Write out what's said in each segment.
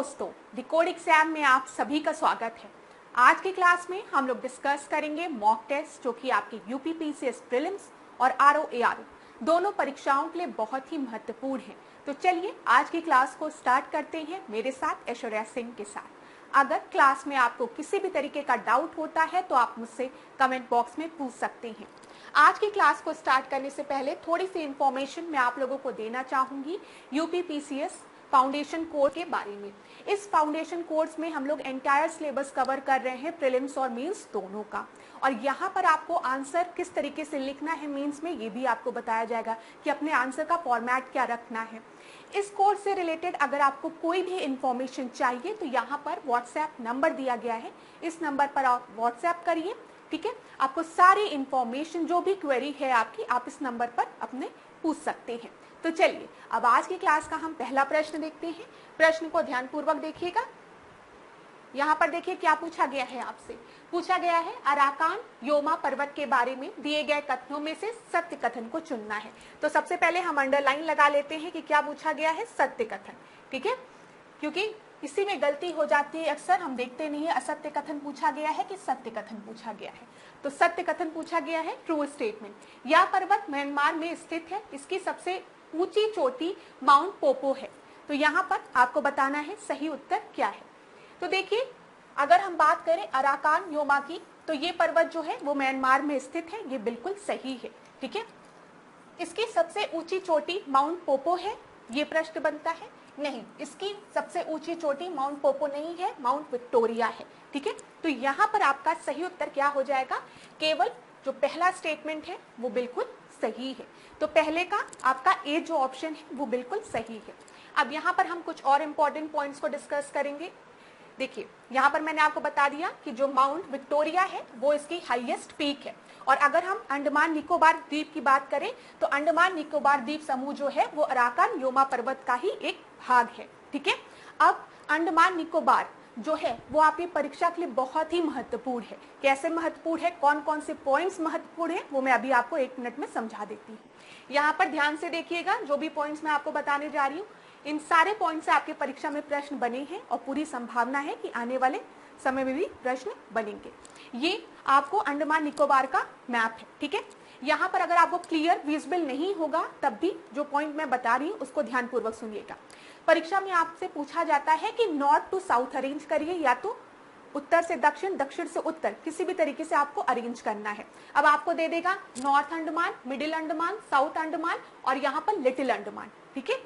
दोस्तों, decode exam में आप सभी का स्वागत है। आज की क्लास में हम लोग डिस्कस करेंगे मॉक टेस्ट जो कि आपकी यूपीपीसीएस प्रीलिम्स और आरओ दोनों परीक्षाओं के लिए बहुत ही महत्वपूर्ण है। तो चलिए आज की क्लास को स्टार्ट करते हैं मेरे साथ ऐश्वर्या सिंह के साथ। अगर क्लास में आपको किसी भी तरीके का डाउट होता है तो आप मुझसे कमेंट बॉक्स में पूछ सकते हैं। आज की क्लास को स्टार्ट करने से पहले थोड़ी सी इंफॉर्मेशन मैं आप लोगों को देना चाहूंगी यूपीपीसीएस फाउंडेशन कोर्स के बारे में। इस फाउंडेशन कोर्स में हम लोग एंटायर सिलेबस कवर कर रहे हैं, प्रीलिम्स और मेंस दोनों का। और यहाँ पर आपको आंसर किस तरीके से लिखना है मेंस में, ये भी आपको बताया जाएगा कि अपने आंसर का फॉर्मेट क्या रखना है। इस कोर्स से रिलेटेड अगर आपको कोई भी इंफॉर्मेशन चाहिए तो यहाँ पर व्हाट्सएप नंबर दिया गया है, इस नंबर पर आप व्हाट्सएप करिए, ठीक है। आपको सारी इंफॉर्मेशन जो भी क्वेरी है आपकी, आप इस नंबर पर अपने पूछ सकते हैं। तो चलिए अब आज की क्लास का हम पहला प्रश्न देखते हैं। प्रश्न को ध्यानपूर्वक देखिएगा। यहाँ पर देखिए क्या पूछा गया है आपसे। पूछा गया है अराकान योमा पर्वत के बारे में दिए गए कथनों में से सत्य कथन को चुनना है। तो सबसे पहले हम अंडरलाइन लगा लेते हैं कि क्या पूछा गया है, सत्य कथन, ठीक है, क्योंकि इसी में गलती हो जाती है अक्सर, हम देखते नहीं है असत्य कथन पूछा गया है कि सत्य कथन पूछा गया है। तो सत्य कथन पूछा गया है, ट्रू स्टेटमेंट। यह पर्वत म्यांमार में स्थित है, इसकी सबसे ऊंची चोटी माउंट पोपो है। तो यहाँ पर आपको बताना है सही उत्तर क्या है। तो देखिए अगर हम बात करें अराकान योमा की तो ये पर्वत जो है वो म्यांमार में स्थित है, ये बिल्कुल सही है, ठीक है। इसकी सबसे ऊंची चोटी माउंट पोपो है, ये प्रश्न बनता है। नहीं, इसकी सबसे ऊंची चोटी माउंट पोपो नहीं है, माउंट विक्टोरिया है, ठीक है। तो यहाँ पर आपका सही उत्तर क्या हो जाएगा, केवल जो पहला स्टेटमेंट है वो बिल्कुल सही है। तो पहले का आपका ए जो ऑप्शन है वो बिल्कुल सही है। अब यहाँ पर हम कुछ और इंपॉर्टेंट पॉइंट्स को डिस्कस करेंगे। देखिए यहाँ पर मैंने आपको बता दिया कि जो माउंट विक्टोरिया है वो इसकी हाईएस्ट पीक है। और अगर हम अंडमान निकोबार द्वीप की बात करें तो अंडमान निकोबार द्वीप समूह जो है वो अराकान योमा पर्वत का ही एक भाग है, ठीक है। अब अंडमान निकोबार जो है वो आपकी परीक्षा के लिए बहुत ही महत्वपूर्ण है। कैसे महत्वपूर्ण है, कौन कौन से पॉइंट्स महत्वपूर्ण है, वो मैं अभी आपको 1 मिनट में समझा देती हूँ। यहाँ पर ध्यान से देखिएगा, जो भी पॉइंट्स मैं आपको बताने जा रही हूँ इन सारे पॉइंट से आपके परीक्षा में प्रश्न बने हैं और पूरी संभावना है कि आने वाले समय में भी प्रश्न बनेंगे। ये आपको अंडमान निकोबार का मैप है, ठीक है। यहाँ पर अगर आपको क्लियर विजिबल नहीं होगा तब भी जो पॉइंट मैं बता रही हूँ उसको ध्यानपूर्वक सुनिएगा। परीक्षा में आपसे पूछा जाता है कि नॉर्थ टू साउथ अरेंज करिए, या तो उत्तर से दक्षिण, दक्षिण से उत्तर, किसी भी तरीके से आपको अरेंज करना है। अब आपको दे देगा north Andaman, middle Andaman, south Andaman और यहाँ पर लिटिल अंडमान, ठीक है।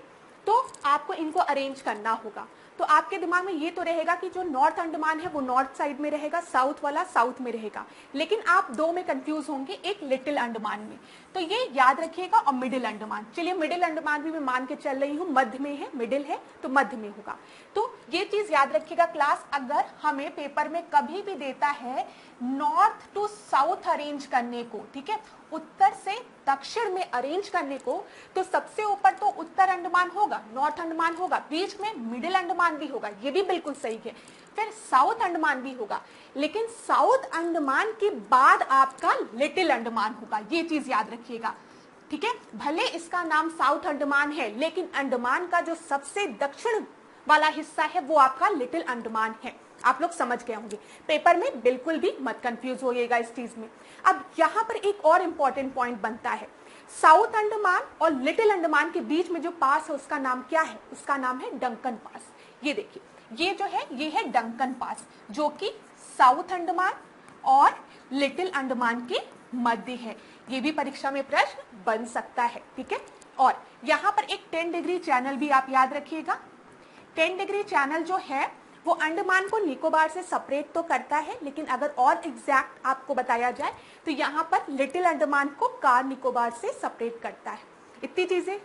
तो आपको इनको अरेंज करना होगा। तो आपके दिमाग में ये तो रहेगा कि जो नॉर्थ अंडमान है वो नॉर्थ साइड में रहेगा, साउथ वाला साउथ में रहेगा, लेकिन आप दो में कंफ्यूज होंगे, एक लिटिल अंडमान में। तो ये याद रखिएगा। और मिडिल अंडमान, चलिए मिडिल अंडमान भी मैं मान के चल रही हूँ, मध्य में है, मिडिल है तो मध्य में होगा। तो ये चीज याद रखिएगा क्लास, अगर हमें पेपर में कभी भी देता है नॉर्थ टू साउथ अरेंज करने को, ठीक है, उत्तर से दक्षिण में अरेंज करने को, तो सबसे ऊपर तो उत्तर अंडमान होगा, नॉर्थ अंडमान होगा, बीच में मिडिल अंडमान भी होगा, ये भी बिल्कुल सही है, फिर साउथ अंडमान भी होगा, लेकिन साउथ अंडमान के बाद आपका लिटिल अंडमान होगा। ये चीज याद रखिएगा, ठीक है। भले इसका नाम साउथ अंडमान है लेकिन अंडमान का जो सबसे दक्षिण वाला हिस्सा है वो आपका लिटिल अंडमान है। आप लोग समझ गए होंगे, पेपर में बिल्कुल भी मत कंफ्यूज होइएगा इस चीज में। अब यहाँ पर एक और इंपॉर्टेंट पॉइंट बनता है, साउथ अंडमान और लिटिल अंडमान के बीच में जो पास है उसका नाम क्या है, उसका नाम है डंकन पास। ये देखिए, ये जो है ये है डंकन पास, जो कि साउथ अंडमान और लिटिल अंडमान के मध्य है। ये भी परीक्षा में प्रश्न बन सकता है, ठीक है। और यहाँ पर एक 10 डिग्री चैनल भी आप याद रखिएगा। 10 डिग्री चैनल जो है वो अंडमान को निकोबार से सेपरेट तो करता है, लेकिन अगर और एग्जैक्ट आपको बताया जाए तो यहाँ पर लिटिल अंडमान को कार निकोबार से सेपरेट करता है। इतनी चीजें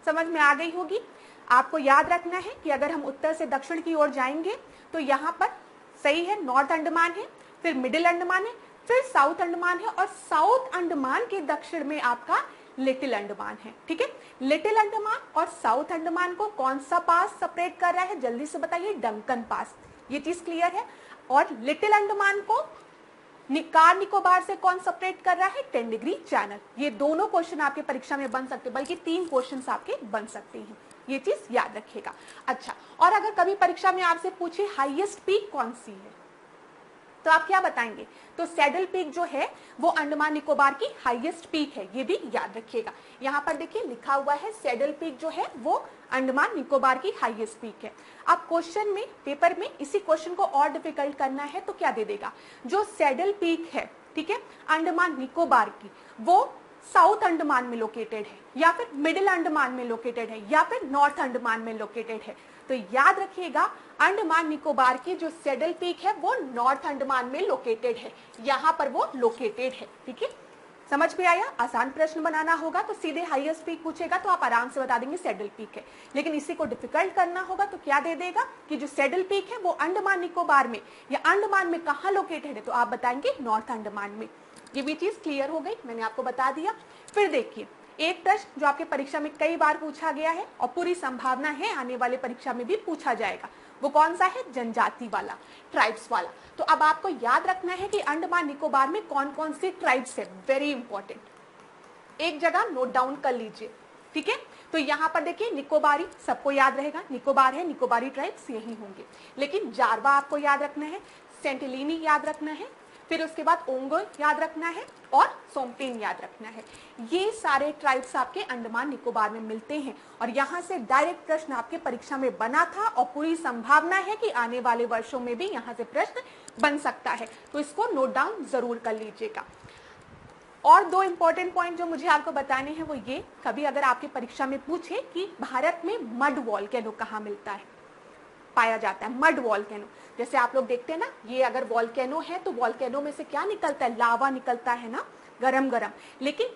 समझ में आ गई होगी। आपको याद रखना है कि अगर हम उत्तर से दक्षिण की ओर जाएंगे तो यहाँ पर सही है नॉर्थ अंडमान है, फिर मिडिल अंडमान है, फिर साउथ अंडमान है और साउथ अंडमान के दक्षिण में आपका लिटिल अंडमान है, ठीक है। लिटिल अंडमान और साउथ अंडमान को कौन सा पास सेपरेट कर रहा है, जल्दी से बताइए, डंकन पास। ये चीज क्लियर है। और लिटिल अंडमान को कार निकोबार से कौन सेपरेट कर रहा है, 10 डिग्री चैनल। ये दोनों क्वेश्चन आपके परीक्षा में बन सकते हैं, बल्कि 3 क्वेश्चन आपके बन सकते हैं। ये चीज याद रखिएगा। अच्छा, और अगर कभी परीक्षा में आपसे पूछे हाईएस्ट पीक कौन सी है, तो आप क्या बताएंगे? तो सैडल पीक जो है वो अंडमान निकोबार की हाईएस्ट पीक है, ये भी याद रखिएगा। यहाँ पर देखिए लिखा हुआ है सैडल पीक जो है वो अंडमान निकोबार की हाईएस्ट पीक है। अब क्वेश्चन में, पेपर में इसी क्वेश्चन को और डिफिकल्ट करना है तो क्या दे देगा? जो सैडल पीक है, ठीक है, अंडमान निकोबार की, वो साउथ अंडमान में लोकेटेड है या फिर मिडिल अंडमान में लोकेटेड है या फिर नॉर्थ अंडमान में लोकेटेड है। तो याद रखिएगा अंडमान निकोबार की जो सैडल पीक है वो नॉर्थ अंडमान में लोकेटेड है, यहां पर वो लोकेटेड है। ठीक है, समझ में आया? आसान प्रश्न बनाना होगा तो सीधे हाईएस्ट पीक पूछेगा तो आप आराम से बता देंगे सैडल पीक है, लेकिन इसी को डिफिकल्ट करना होगा तो क्या दे देगा कि जो सैडल पीक है वो अंडमान निकोबार में या अंडमान में कहां लोकेटेड है, तो आप बताएंगे नॉर्थ अंडमान में। ये भी चीज क्लियर हो गई, मैंने आपको बता दिया। फिर देखिए एक प्रश्न जो आपके परीक्षा में कई बार पूछा गया है और पूरी संभावना है आने वाले परीक्षा में भी पूछा जाएगा, वो कौन सा है? जनजाति वाला, ट्राइब्स वाला। तो अब आपको याद रखना है कि अंडमान निकोबार में कौन कौन सी ट्राइब्स है, वेरी इंपॉर्टेंट, एक जगह नोट डाउन कर लीजिए। ठीक है, तो यहाँ पर देखिए निकोबारी सबको याद रहेगा, निकोबार है, निकोबारी ट्राइब्स यही होंगे, लेकिन जारवा आपको याद रखना है, सेंटिलिनी याद रखना है, फिर उसके बाद ओंगो याद रखना है और सोमटेन याद रखना है। ये सारे ट्राइब्स आपके अंडमान निकोबार में मिलते हैं और यहाँ से डायरेक्ट प्रश्न आपके परीक्षा में बना था और पूरी संभावना है कि आने वाले वर्षों में भी यहाँ से प्रश्न बन सकता है, तो इसको नोट डाउन जरूर कर लीजिएगा। और दो इंपॉर्टेंट पॉइंट जो मुझे आपको बताने हैं वो ये, कभी अगर आपके परीक्षा में पूछे कि भारत में मड वॉल्केनो कहाँ मिलता है, पाया जाता है, मड वॉल्केनो, जैसे आप लोग देखते हैं ना, ये अगर वॉल्केनो है तो वॉल्केनो में से क्या निकलता है? लावा निकलता है ना, गरम गरम, लेकिन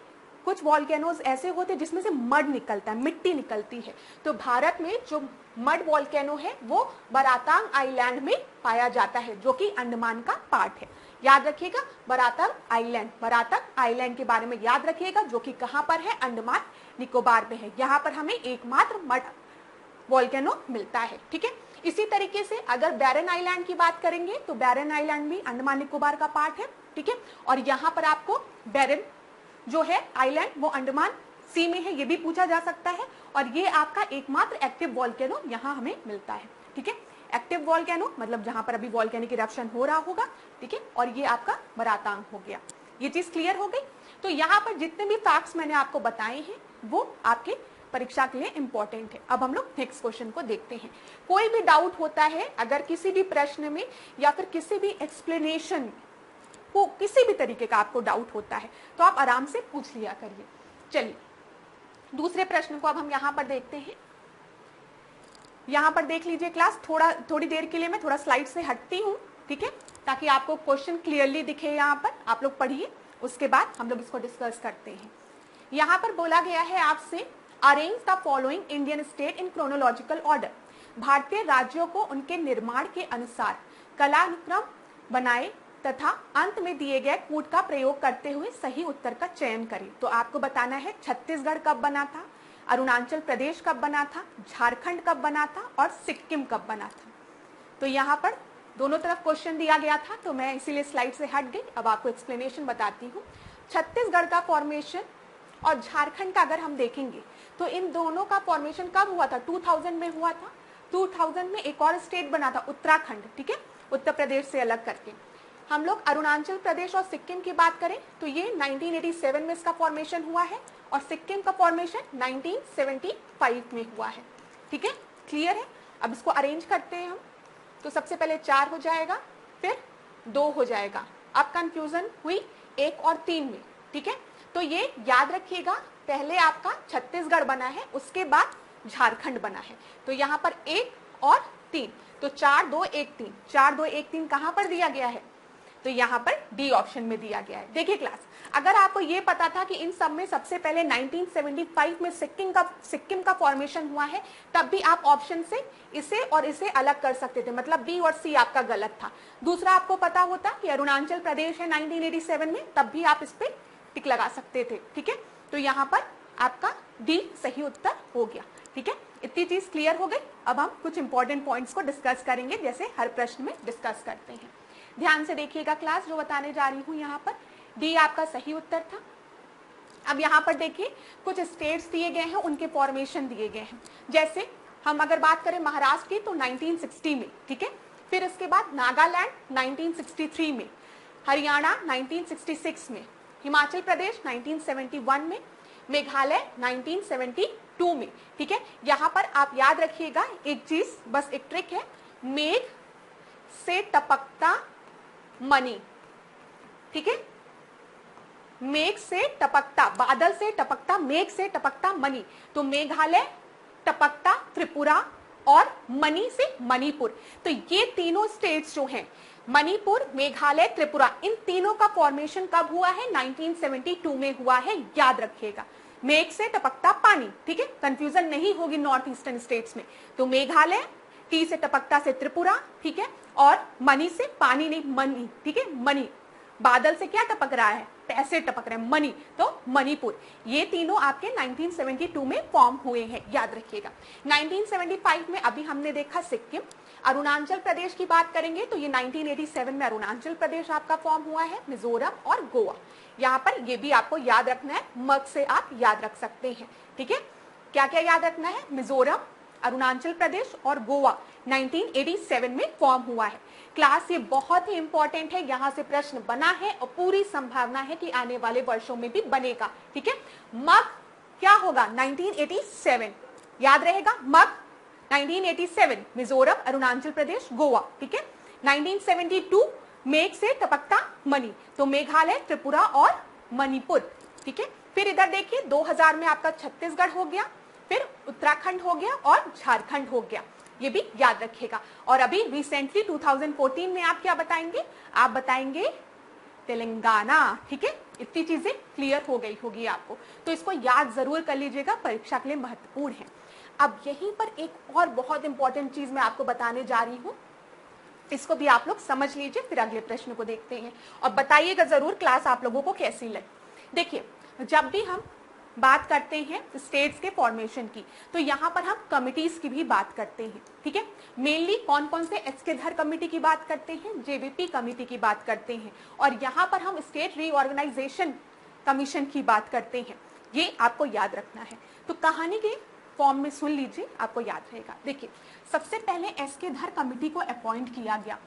कुछ वॉल्केनोज ऐसे होते हैं जिसमें से मड निकलता है, मिट्टी निकलती है। तो भारत में जो मड वॉल्केनो है वो बरातांग आइलैंड में पाया जाता है, जो कि अंडमान का पार्ट है। याद रखिएगा बरातांग आइलैंड, बरातांग आइलैंड के बारे में याद रखिएगा, जो कि कहां पर है? अंडमान निकोबार में है। यहाँ पर हमें एकमात्र मड वॉल्केनो मिलता है। ठीक है, इसी तरीके से अगर बैरन आइलैंड की बात करेंगे तो बैरन आइलैंड भी अंडमान निकोबार का पार्ट है। ठीक है, और यहाँ पर आपको बैरन जो है आइलैंड वो अंडमान सी में है, ये भी पूछा जा सकता है, और ये आपका एकमात्र एक्टिव वॉल्केनो यहाँ हमें मिलता है। ठीक है, एक्टिव वॉल्केनो मतलब जहां पर अभी वॉल्केनिक इरप्शन हो रहा होगा। ठीक है, और ये आपका बरातांग हो गया। ये चीज क्लियर हो गई। तो यहाँ पर जितने भी फैक्ट्स मैंने आपको बताए हैं वो आपके परीक्षा के लिए इंपॉर्टेंट है। अब हम लोग नेक्स्ट क्वेश्चन को देखते हैं। कोई भी डाउट होता है अगर किसी भी प्रश्न में या फिर किसी भी एक्सप्लेनेशन को, किसी भी तरीके का आपको डाउट होता है तो आप आराम से पूछ लिया करिए। चलिए दूसरे प्रश्न को अब हम यहाँ पर देखते हैं। यहाँ पर देख लीजिए क्लास, थोड़ी देर के लिए मैं थोड़ा स्लाइड से हटती हूँ, ठीक है, ताकि आपको क्वेश्चन क्लियरली दिखे। यहाँ पर आप लोग पढ़िए, उसके बाद हम लोग इसको डिस्कस करते हैं। यहाँ पर बोला गया है आपसे arrange the following Indian state in chronological order. भारतीय राज्यों को उनके निर्माण के अनुसार कालानुक्रम बनाए तथा अंत में दिए गए कूट का प्रयोग करते हुए सही उत्तर का चयन करें। तो आपको बताना है छत्तीसगढ़ कब बना था, अरुणाचल प्रदेश कब बना था, झारखंड कब बना था और सिक्किम कब बना था। तो यहाँ पर दोनों तरफ क्वेश्चन दिया गया था, तो मैं इसीलिए स्लाइड से हट गई। अब आपको एक्सप्लेनेशन बताती हूँ। छत्तीसगढ़ का फॉर्मेशन और झारखंड का अगर हम देखेंगे तो इन दोनों का फॉर्मेशन कब हुआ था? 2000 में हुआ था। 2000 में एक और स्टेट बना था उत्तराखंड, ठीक है, उत्तर प्रदेश से अलग करके। हम लोग अरुणाचल प्रदेश और सिक्किम की बात करें तो ये 1987 में इसका फॉर्मेशन हुआ है और सिक्किम का फॉर्मेशन 1975 में हुआ है। ठीक है, क्लियर है। अब इसको अरेंज करते हैं हम। तो सबसे पहले 4 हो जाएगा, फिर 2 हो जाएगा। अब कंफ्यूजन हुई 1 और 3 में, ठीक है। तो ये याद रखिएगा, पहले आपका छत्तीसगढ़ बना है, उसके बाद झारखंड बना है। तो यहाँ पर 1 और 3, तो 4 2 1 3, 4 2 1 3 कहाँ पर दिया गया है? तो यहाँ पर डी ऑप्शन में दिया गया है। देखिए क्लास, अगर आपको ये पता था कि इन सब में सबसे पहले 1975 में सिक्किम का फॉर्मेशन हुआ है, तब भी आप ऑप्शन से इसे और इसे अलग कर सकते थे, मतलब बी और सी आपका गलत था। दूसरा आपको पता होता कि अरुणाचल प्रदेश है 1987 में, तब भी आप इस पे टिक लगा सकते थे। ठीक है, तो यहाँ पर आपका डी सही उत्तर हो गया। ठीक है, इतनी चीज क्लियर हो गई। अब हम कुछ इंपॉर्टेंट पॉइंट्स को डिस्कस करेंगे, जैसे हर प्रश्न में डिस्कस करते हैं। ध्यान से देखिएगा क्लास, जो बताने जा रही हूं यहाँ पर डी आपका सही उत्तर था। अब यहाँ पर देखिए कुछ स्टेट्स दिए गए हैं, उनके फॉर्मेशन दिए गए हैं। जैसे हम अगर बात करें महाराष्ट्र की तो 1960 में, ठीक है। फिर इसके बाद नागालैंड 1963 में, हरियाणा 1966 में, हिमाचल प्रदेश 1971 में, मेघालय 1972 में, ठीक है। यहाँ पर आप याद रखिएगा एक चीज, बस एक ट्रिक है, मेघ से टपकता मणि, ठीक है। मेघ से टपकता, बादल से टपकता, मेघ से टपकता मणि, तो मेघालय, टपकता त्रिपुरा और मणि से मणिपुर। तो ये तीनों स्टेट्स जो हैं, मणिपुर, मेघालय, त्रिपुरा, इन तीनों का फॉर्मेशन कब हुआ है? 1972 में हुआ है, याद रखिएगा। मेघ से टपकता पानी, ठीक है, कंफ्यूजन नहीं होगी नॉर्थ ईस्टर्न स्टेट्स में। तो मेघालय, टी से टपकता से त्रिपुरा, ठीक है, और मणि से पानी नहीं, मणि, ठीक है, मणि, बादल से क्या टपक रहा है? पैसे टपक रहे हैं, मणि, तो मणिपुर। ये तीनों आपके 1972 में फॉर्म हुए हैं, याद रखिएगा। 1975 में अभी हमने देखा सिक्किम। अरुणाचल प्रदेश की बात करेंगे तो ये 1987 में अरुणाचल प्रदेश आपका फॉर्म हुआ है, मिजोरम और गोवा। यहाँ पर ये भी आपको याद रखना है, मग से आप याद रख सकते हैं, ठीक है। क्या क्या याद रखना है? मिजोरम, अरुणाचल प्रदेश और गोवा 1987 में फॉर्म हुआ है। क्लास ये बहुत ही इंपॉर्टेंट है, यहां से प्रश्न बना है और पूरी संभावना है कि आने वाले वर्षों में भी बनेगा, ठीक है। मग क्या होगा? 1987, याद रहेगा, मग 1987, मिजोरम, अरुणाचल प्रदेश, गोवा, ठीक है। 1972 मेघ से टपकता मणि, तो मेघालय, त्रिपुरा और मणिपुर, ठीक है। फिर इधर देखिए 2000 में आपका छत्तीसगढ़ हो गया, फिर उत्तराखंड हो गया और झारखंड हो गया, ये भी याद रखिएगा। और अभी रिसेंटली 2014 में आप क्या बताएंगे? आप बताएंगे तेलंगाना, ठीक है। इतनी चीजें क्लियर हो गई होगी आपको, तो इसको याद जरूर कर लीजिएगा, परीक्षा के लिए महत्वपूर्ण है। अब यहीं पर एक और बहुत इंपॉर्टेंट चीज मैं आपको बताने जा रही हूं, इसको भी आप लोग समझ लीजिए, फिर अगले प्रश्न को देखते हैं और बताइएगा जरूर क्लास आप लोगों को कैसी लगी। देखिए, जब भी हम बात करते हैं स्टेट्स के फॉर्मेशन की, तो यहाँ पर हम कमिटीज की भी बात करते हैं, ठीक है। मेनली कौन कौन से? एस के धर कमेटी की बात करते हैं, जेवीपी कमेटी की बात करते हैं, और यहाँ पर हम स्टेट रीऑर्गेनाइजेशन कमीशन की बात करते हैं। ये आपको याद रखना है, तो कहानी के फॉर्म में सुन लीजिए, आपको याद रहेगा। देखिए, सबसे पहले एस के धर कमेटी को अपॉइंट किया गया,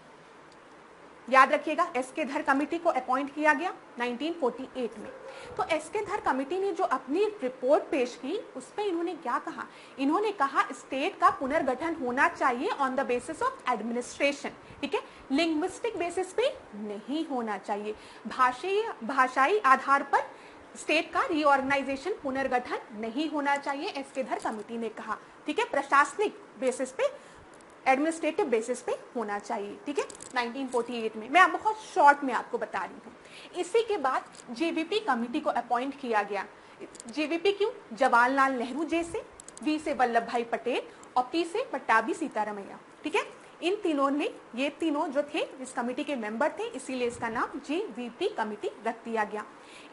याद रखिएगा, एस के धर कमेटी को अपॉइंट किया गया 1948 में। तो एस के धर कमेटी ने जो अपनी रिपोर्ट पेश की, उसमें इन्होंने क्या कहा? इन्होंने कहा स्टेट का पुनर्गठन होना चाहिए on the basis of administration, ठीक है, लिंग्विस्टिक बेसिस पे नहीं होना चाहिए। भाषाई आधार पर स्टेट का रीऑर्गेनाइजेशन, पुनर्गठन नहीं होना चाहिए, एस के धर कमेटी ने कहा, ठीक है। प्रशासनिक बेसिस पे, एडमिनिस्ट्रेटिव बेसिस पे होना चाहिए, ठीक है, 1948 में। मैं बहुत शॉर्ट में आपको बता रही हूँ। इसी के बाद जेवीपी कमेटी को अपॉइंट किया गया। जेवीपी क्यों? जवाहरलाल नेहरू जैसे, वी से वल्लभ भाई पटेल और पी से पट्टाभी सीतारमैया, ठीक है। इन तीनों ने, ये तीनों जो थे इस कमेटी के मेंबर थे, इसीलिए इसका नाम जेवीपी कमेटी रख दिया गया।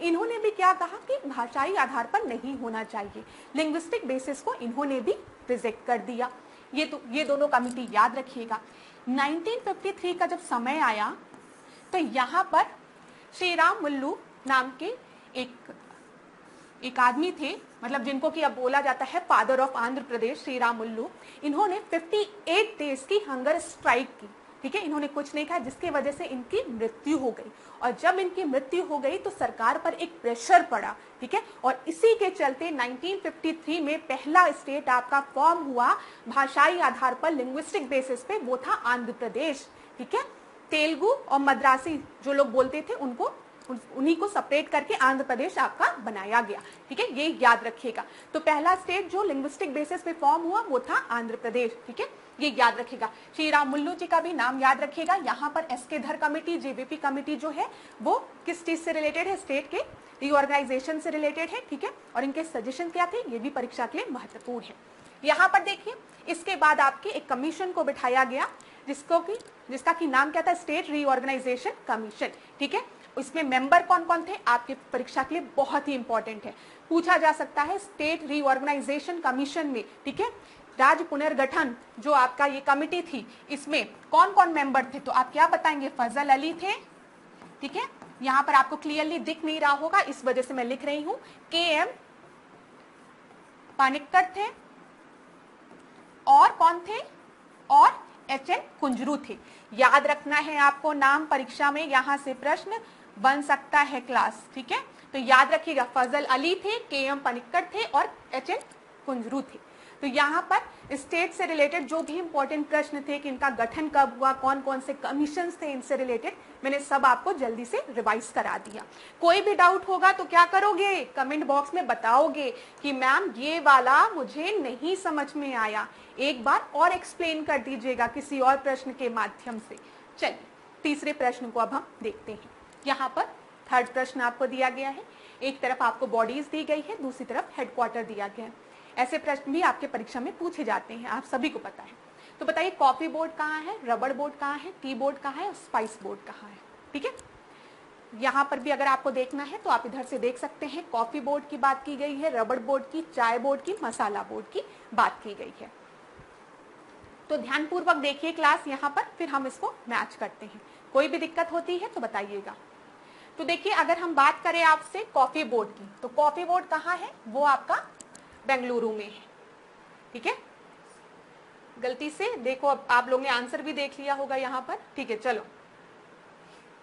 इन्होंने भी क्या कहा कि भाषाई आधार पर नहीं होना चाहिए, लिंग्विस्टिक बेसिस को इन्होंने भी रिजेक्ट कर दिया। ये दोनों कमेटी याद रखिएगा। 1953 का जब समय आया तो यहाँ पर श्रीराम मुल्लू नाम के एक आदमी थे, मतलब जिनको कि अब बोला जाता है फादर ऑफ आंध्र प्रदेश, श्रीराम मुल्लू। इन्होंने 58 डेज की हंगर स्ट्राइक की, ठीक है, इन्होंने कुछ नहीं खाया, जिसकी वजह से इनकी मृत्यु हो गई। और जब इनकी मृत्यु हो गई तो सरकार पर एक प्रेशर पड़ा, ठीक है, और इसी के चलते 1953 में पहला स्टेट आपका फॉर्म हुआ भाषाई आधार पर, लिंग्विस्टिक बेसिस पे, वो था आंध्र प्रदेश, ठीक है। तेलुगु और मद्रासी जो लोग बोलते थे उनको, उन्हीं को सेपरेट करके आंध्र प्रदेश आपका बनाया गया, ठीक है, ये याद रखिएगा। तो पहला स्टेट जो लिंग्विस्टिक बेसिस पे फॉर्म हुआ वो था आंध्र प्रदेश, ठीक है, ये याद रखिएगा। श्रीराम मुल्लू जी का भी नाम याद रखिएगा। यहाँ पर एस के धर कमेटी, जेवीपी कमेटी जो है वो किस चीज से रिलेटेड है? स्टेट के रीऑर्गेनाइजेशन से रिलेटेड है, ठीक है, और इनके सजेशन क्या थे ये भी परीक्षा के लिए महत्वपूर्ण है। यहाँ पर देखिए, इसके बाद आपके एक कमीशन को बिठाया गया जिसका की नाम क्या था? स्टेट रीऑर्गेनाइजेशन कमीशन, ठीक है। इसमें मेंबर कौन कौन थे? आपके परीक्षा के लिए बहुत ही इंपॉर्टेंट है, पूछा जा सकता है। स्टेट रीऑर्गेनाइजेशन कमीशन में, ठीक है, राज्य पुनर्गठन जो आपका ये कमेटी थी, इसमें कौन कौन मेंबर थे? तो आप क्या बताएंगे? फजल अली थे, ठीक है, यहां पर आपको क्लियरली दिख नहीं रहा होगा, इस वजह से मैं लिख रही हूं, के.एम. पानिक्कर थे और कौन थे, और एच.एन. कुंजरू थे। याद रखना है आपको, नाम परीक्षा में यहां से प्रश्न बन सकता है क्लास, ठीक है। तो याद रखिएगा, फजल अली थे, के.एम. पानिक्कर थे और एच.एन. कुंजरू थे। तो यहाँ पर स्टेट से रिलेटेड जो भी इंपॉर्टेंट प्रश्न थे कि इनका गठन कब हुआ, कौन कौन से कमीशन थे इनसे रिलेटेड, मैंने सब आपको जल्दी से रिवाइज करा दिया। कोई भी डाउट होगा तो क्या करोगे, कमेंट बॉक्स में बताओगे कि मैम ये वाला मुझे नहीं समझ में आया, एक बार और एक्सप्लेन कर दीजिएगा किसी और प्रश्न के माध्यम से। चलिए तीसरे प्रश्न को अब हम देखते हैं। यहाँ पर थर्ड प्रश्न आपको दिया गया है, एक तरफ आपको बॉडीज दी गई है, दूसरी तरफ हेडक्वार्टर दिया गया है। ऐसे प्रश्न भी आपके परीक्षा में पूछे जाते हैं, आप सभी को पता है। तो बताइए कॉफी बोर्ड कहाँ है, रबड़ बोर्ड कहाँ है, टी बोर्ड कहाँ है और स्पाइस बोर्ड कहाँ है, ठीक है। यहाँ पर भी अगर आपको देखना है तो आप इधर से देख सकते हैं, कॉफी बोर्ड की बात की गई है, रबड़ बोर्ड की, चाय बोर्ड की, मसाला बोर्ड की बात की गई है। तो ध्यानपूर्वक देखिए क्लास यहाँ पर, फिर हम इसको मैच करते हैं। कोई भी दिक्कत होती है तो बताइएगा। तो देखिए अगर हम बात करें आपसे कॉफी बोर्ड की, तो कॉफी बोर्ड कहाँ है, वो आपका बेंगलुरु में है, ठीक है। गलती से देखो, अब आप लोगों ने आंसर भी देख लिया होगा यहाँ पर, ठीक है। चलो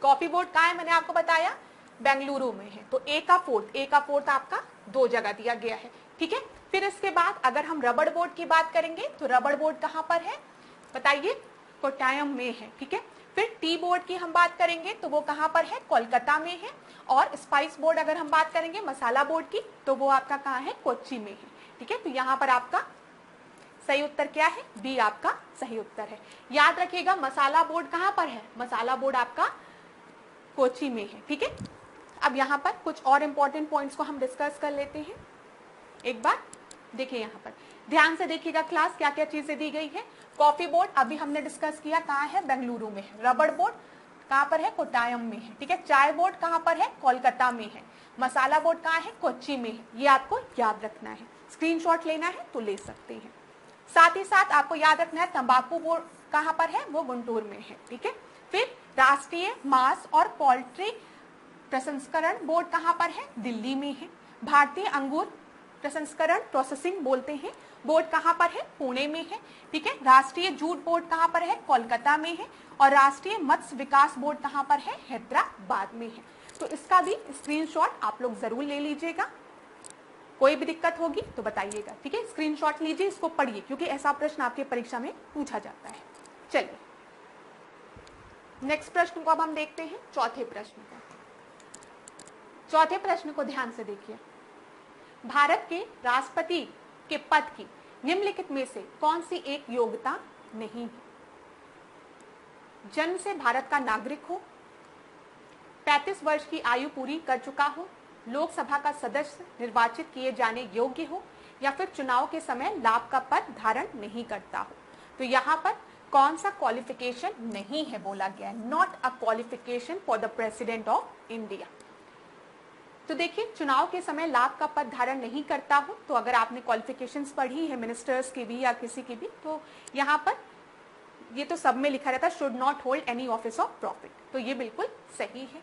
कॉफी बोर्ड कहाँ है, मैंने आपको बताया बेंगलुरु में है। तो ए का फोर्थ आपका दो जगह दिया गया है, ठीक है। फिर इसके बाद अगर हम रबड़ बोर्ड की बात करेंगे तो रबड़ बोर्ड कहाँ पर है बताइए, कोट्टायम में है, ठीक है। फिर टी बोर्ड की हम बात करेंगे तो वो कहाँ पर है, कोलकाता में है। और स्पाइस बोर्ड अगर हम बात करेंगे मसाला बोर्ड की, तो वो आपका कहाँ है, कोच्चि में है, ठीक है। तो यहाँ पर आपका सही उत्तर क्या है, बी आपका सही उत्तर है। याद रखिएगा मसाला बोर्ड कहाँ पर है, मसाला बोर्ड आपका कोच्चि में है, ठीक है। अब यहाँ पर कुछ और इंपॉर्टेंट पॉइंट्स को हम डिस्कस कर लेते हैं। एक बार देखिए यहाँ पर ध्यान से देखिएगा क्लास, क्या क्या चीजें दी गई है। कॉफी बोर्ड अभी हमने डिस्कस किया, कहाँ है, बेंगलुरु में है। रबड़ बोर्ड कहाँ पर है, कोट्टायम में है, ठीक है। चाय बोर्ड कहाँ पर है, कोलकाता में है। मसाला बोर्ड कहाँ है, कोच्चि में है। ये आपको याद रखना है, स्क्रीनशॉट लेना है तो ले सकते हैं। साथ ही साथ आपको याद रखना है तंबाकू बोर्ड कहाँ पर है, वो गुंटूर में है, ठीक है। फिर राष्ट्रीय मांस और पोल्ट्री प्रसंस्करण बोर्ड कहाँ पर है, दिल्ली में है। भारतीय अंगूर प्रसंस्करण प्रोसेसिंग बोलते हैं बोर्ड कहाँ पर है, पुणे में है, ठीक है। राष्ट्रीय जूट बोर्ड कहाँ पर है, कोलकाता में है। और राष्ट्रीय मत्स्य विकास बोर्ड कहाँ पर है, हैदराबाद में है। तो इसका भी स्क्रीनशॉट आप लोग जरूर ले लीजिएगा, कोई भी दिक्कत होगी तो बताइएगा, ठीक है। स्क्रीनशॉट लीजिए, इसको पढ़िए, क्योंकि ऐसा प्रश्न आपके परीक्षा में पूछा जाता है। चलिए नेक्स्ट प्रश्न को अब हम देखते हैं, चौथे प्रश्न को। चौथे प्रश्न को ध्यान से देखिए, भारत के राष्ट्रपति के पद की निम्नलिखित में से कौन सी एक योग्यता नहीं है। जन्म से भारत का नागरिक हो, 35 वर्ष की आयु पूरी कर चुका हो, लोकसभा का सदस्य निर्वाचित किए जाने योग्य हो, या फिर चुनाव के समय लाभ का पद धारण नहीं करता हो। तो यहाँ पर कौन सा क्वालिफिकेशन नहीं है बोला गया है, not a qualification for the president of India. तो देखिए चुनाव के समय लाभ का पद धारण नहीं करता हो, तो अगर आपने क्वालिफिकेशंस पढ़ी है मिनिस्टर्स की भी या किसी की भी, तो यहाँ पर ये तो सब में लिखा रहता है, should not hold any office of profit, तो ये बिल्कुल सही है।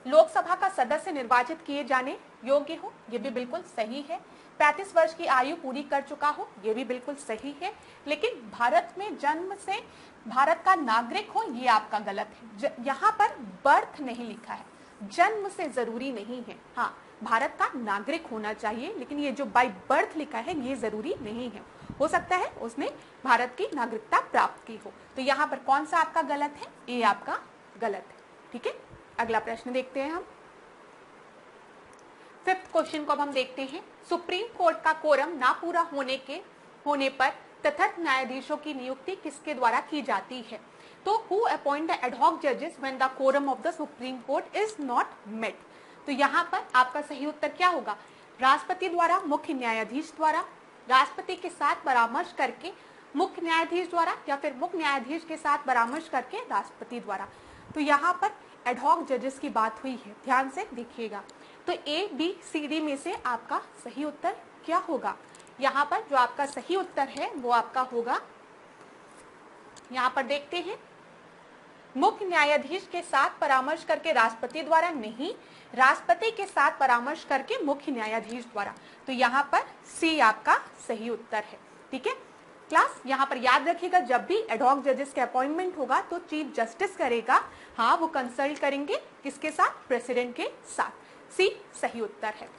लोकसभा का सदस्य निर्वाचित किए जाने योग्य हो, ये भी बिल्कुल सही है। 35 वर्ष की आयु पूरी कर चुका हो, ये भी बिल्कुल सही है। लेकिन भारत में जन्म से भारत का नागरिक हो, ये आपका गलत है। यहाँ पर बर्थ नहीं लिखा है, जन्म से जरूरी नहीं है। हाँ, भारत का नागरिक होना चाहिए, लेकिन ये जो बाय बर्थ लिखा है ये जरूरी नहीं है। हो सकता है उसने भारत की नागरिकता प्राप्त की हो। तो यहाँ पर कौन सा आपका गलत है, ये आपका गलत है, ठीक है। अगला प्रश्न देखते हैं हम, फिफ्थ क्वेश्चन को अब हम देखते हैं। सुप्रीम कोर्ट का कोरम ना पूरा होने पर तथाकथित न्यायाधीशों की नियुक्ति किसके द्वारा की जाती है। तो हु अपॉइंट द एडहॉक जजेस when the quorum of the Supreme Court is not met. तो यहाँ पर आपका सही उत्तर क्या होगा, राष्ट्रपति द्वारा, मुख्य न्यायाधीश द्वारा, राष्ट्रपति के साथ परामर्श करके मुख्य न्यायाधीश द्वारा, या फिर मुख्य न्यायाधीश के साथ परामर्श करके राष्ट्रपति द्वारा। तो यहाँ पर एडहॉक जजेस की बात हुई है, ध्यान से देखिएगा। तो ए बी सी डी में से आपका सही उत्तर क्या होगा, यहाँ पर जो आपका सही उत्तर है वो आपका होगा, यहाँ पर देखते हैं मुख्य न्यायाधीश के साथ परामर्श करके राष्ट्रपति द्वारा नहीं, राष्ट्रपति के साथ परामर्श करके मुख्य न्यायाधीश द्वारा। तो यहाँ पर सी आपका सही उत्तर है। ठीक है क्लास, यहाँ पर याद रखिएगा जब भी एडहॉक जजेस के अपॉइंटमेंट होगा तो चीफ जस्टिस करेगा, हाँ वो कंसल्ट करेंगे किसके साथ, प्रेसिडेंट के साथ। सी सही उत्तर है।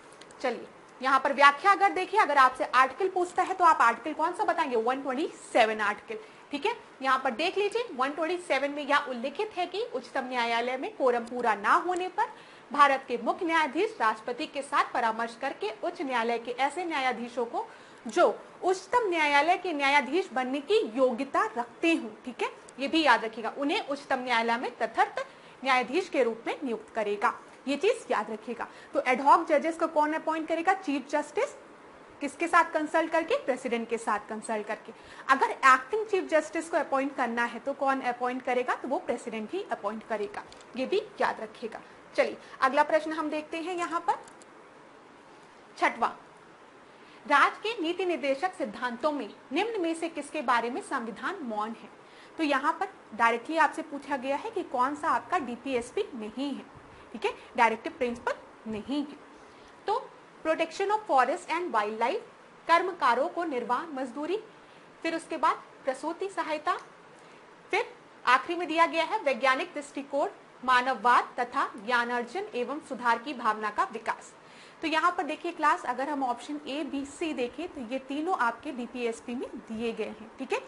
चलिए यहाँ पर व्याख्या अगर देखिए, अगर आपसे आर्टिकल पूछता है तो आप आर्टिकल कौन सा बताएंगे, 127 आर्टिकल। ठीक है, यहाँ पर देख लीजिए 127 में यह उल्लिखित है कि उच्चतम न्यायालय में कोरम पूरा ना होने पर भारत के मुख्य न्यायाधीश राष्ट्रपति के साथ परामर्श करके उच्च न्यायालय के ऐसे न्यायाधीशों को जो उच्चतम न्यायालय के न्यायाधीश बनने की योग्यता रखते हो, ठीक है, ये भी याद रखिएगा, उन्हें उच्चतम न्यायालय में तथार्थ न्यायाधीश के रूप में नियुक्त करेगा। ये चीज याद रखिएगा। तो एडहॉक जजेस को कौन अपॉइंट करेगा, चीफ जस्टिस, किसके साथ कंसल्ट करके, प्रेसिडेंट के साथ कंसल्ट करके। अगर एक्टिंग चीफ जस्टिस को अपॉइंट करना है तो कौन अपॉइंट करेगा, तो वो प्रेसिडेंट ही अपॉइंट करेगा। ये भी याद रखिएगा। चलिए अगला प्रश्न हम देखते हैं यहाँ पर, छठवां, राज्य के नीति निर्देशक सिद्धांतों में निम्न में से किसके बारे में संविधान मौन है। तो यहाँ पर डायरेक्टली आपसे पूछा गया है कि कौन सा आपका डीपीएसपी नहीं है। ठीक है, डायरेक्टिव प्रिंसिपल नहीं है। तो protection of forest and wild life, कर्मकारों को निर्वाह मजदूरी, फिर उसके बाद प्रसूति सहायता, फिर आखिरी में दिया गया है वैज्ञानिक दृष्टिकोण, मानववाद तथा ज्ञानार्जन एवं सुधार की भावना का विकास। तो यहाँ पर देखिए क्लास, अगर हम ऑप्शन ए बी सी देखें तो ये तीनों आपके डीपीएसपी में दिए गए हैं। ठीक है,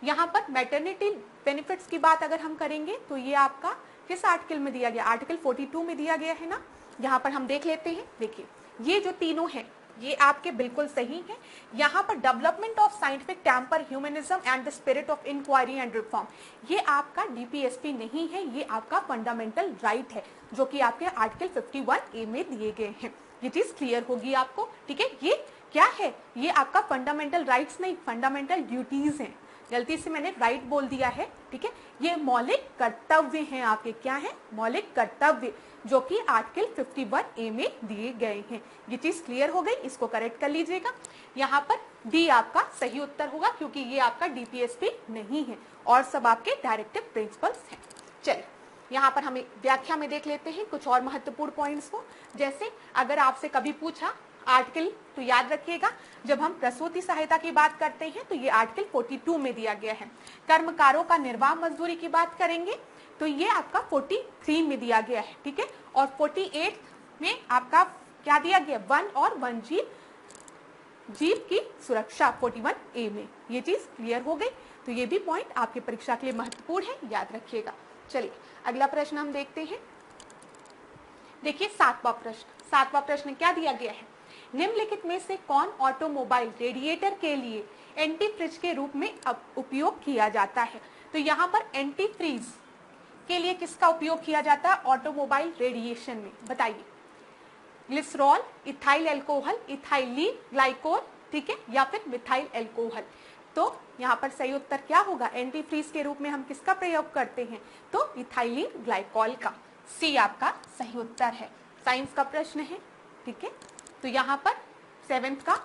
यहाँ पर मैटरनिटी बेनिफिट्स की बात अगर हम करेंगे तो ये आपका किस आर्टिकल में दिया गया, आर्टिकल 42 में दिया गया है ना। यहाँ पर हम देख लेते हैं, देखिए ये जो तीनों हैं ये आपके बिल्कुल सही है। यहाँ पर development of scientific temper, humanism and the spirit of inquiry and reform, ये आपका डीपीएसपी नहीं है, ये आपका फंडामेंटल राइट है जो कि आपके आर्टिकल 51A में दिए गए हैं। ये चीज क्लियर होगी आपको। ठीक है, ये क्या है, ये आपका फंडामेंटल राइट्स नहीं, फंडामेंटल ड्यूटीज हैं। गलती से मैंने राइट बोल दिया है। ठीक है, ये मौलिक कर्तव्य हैं आपके, क्या है, मौलिक कर्तव्य, जो कि आर्टिकल 51A में दिए गए हैं। ये चीज क्लियर हो गई, इसको करेक्ट कर लीजिएगा। यहाँ पर डी आपका सही उत्तर होगा क्योंकि ये आपका डीपीएसपी नहीं है और सब आपके डायरेक्टिव प्रिंसिपल्स हैं। चलिए यहाँ पर हमें व्याख्या में देख लेते हैं कुछ और महत्वपूर्ण पॉइंट्स को। जैसे अगर आपसे कभी पूछा आर्टिकल, तो याद रखिएगा जब हम प्रसूति सहायता की बात करते हैं तो ये आर्टिकल 42 में दिया गया है। कर्मकारों का निर्वाह मजदूरी की बात करेंगे तो ये आपका 43 में दिया गया है। ठीक है, और 48 में आपका क्या दिया गया, वन और वन जीव की सुरक्षा 41A में। ये चीज क्लियर हो गई। तो ये भी पॉइंट आपके परीक्षा के लिए महत्वपूर्ण है, याद रखिएगा। चलिए अगला प्रश्न हम देखते हैं। देखिए सातवां प्रश्न क्या दिया गया है, निम्नलिखित में से कौन ऑटोमोबाइल रेडिएटर के लिए एंटी फ्रीज के रूप में उपयोग किया जाता है। तो यहाँ पर एंटी फ्रीज के लिए किसका उपयोग किया जाता है ऑटोमोबाइल रेडिएशन में, बताइए। Glycerol, ethyl alcohol, ethylene glycol, ठीक है, या फिर मिथाइल एल्कोहल। तो यहाँ पर सही उत्तर क्या होगा, एंटी फ्रीज के रूप में हम किसका प्रयोग करते हैं, तो इथाइलिन ग्लाइकोल का। सी आपका सही उत्तर है। साइंस का प्रश्न है। ठीक है, तो यहाँ पर 7th का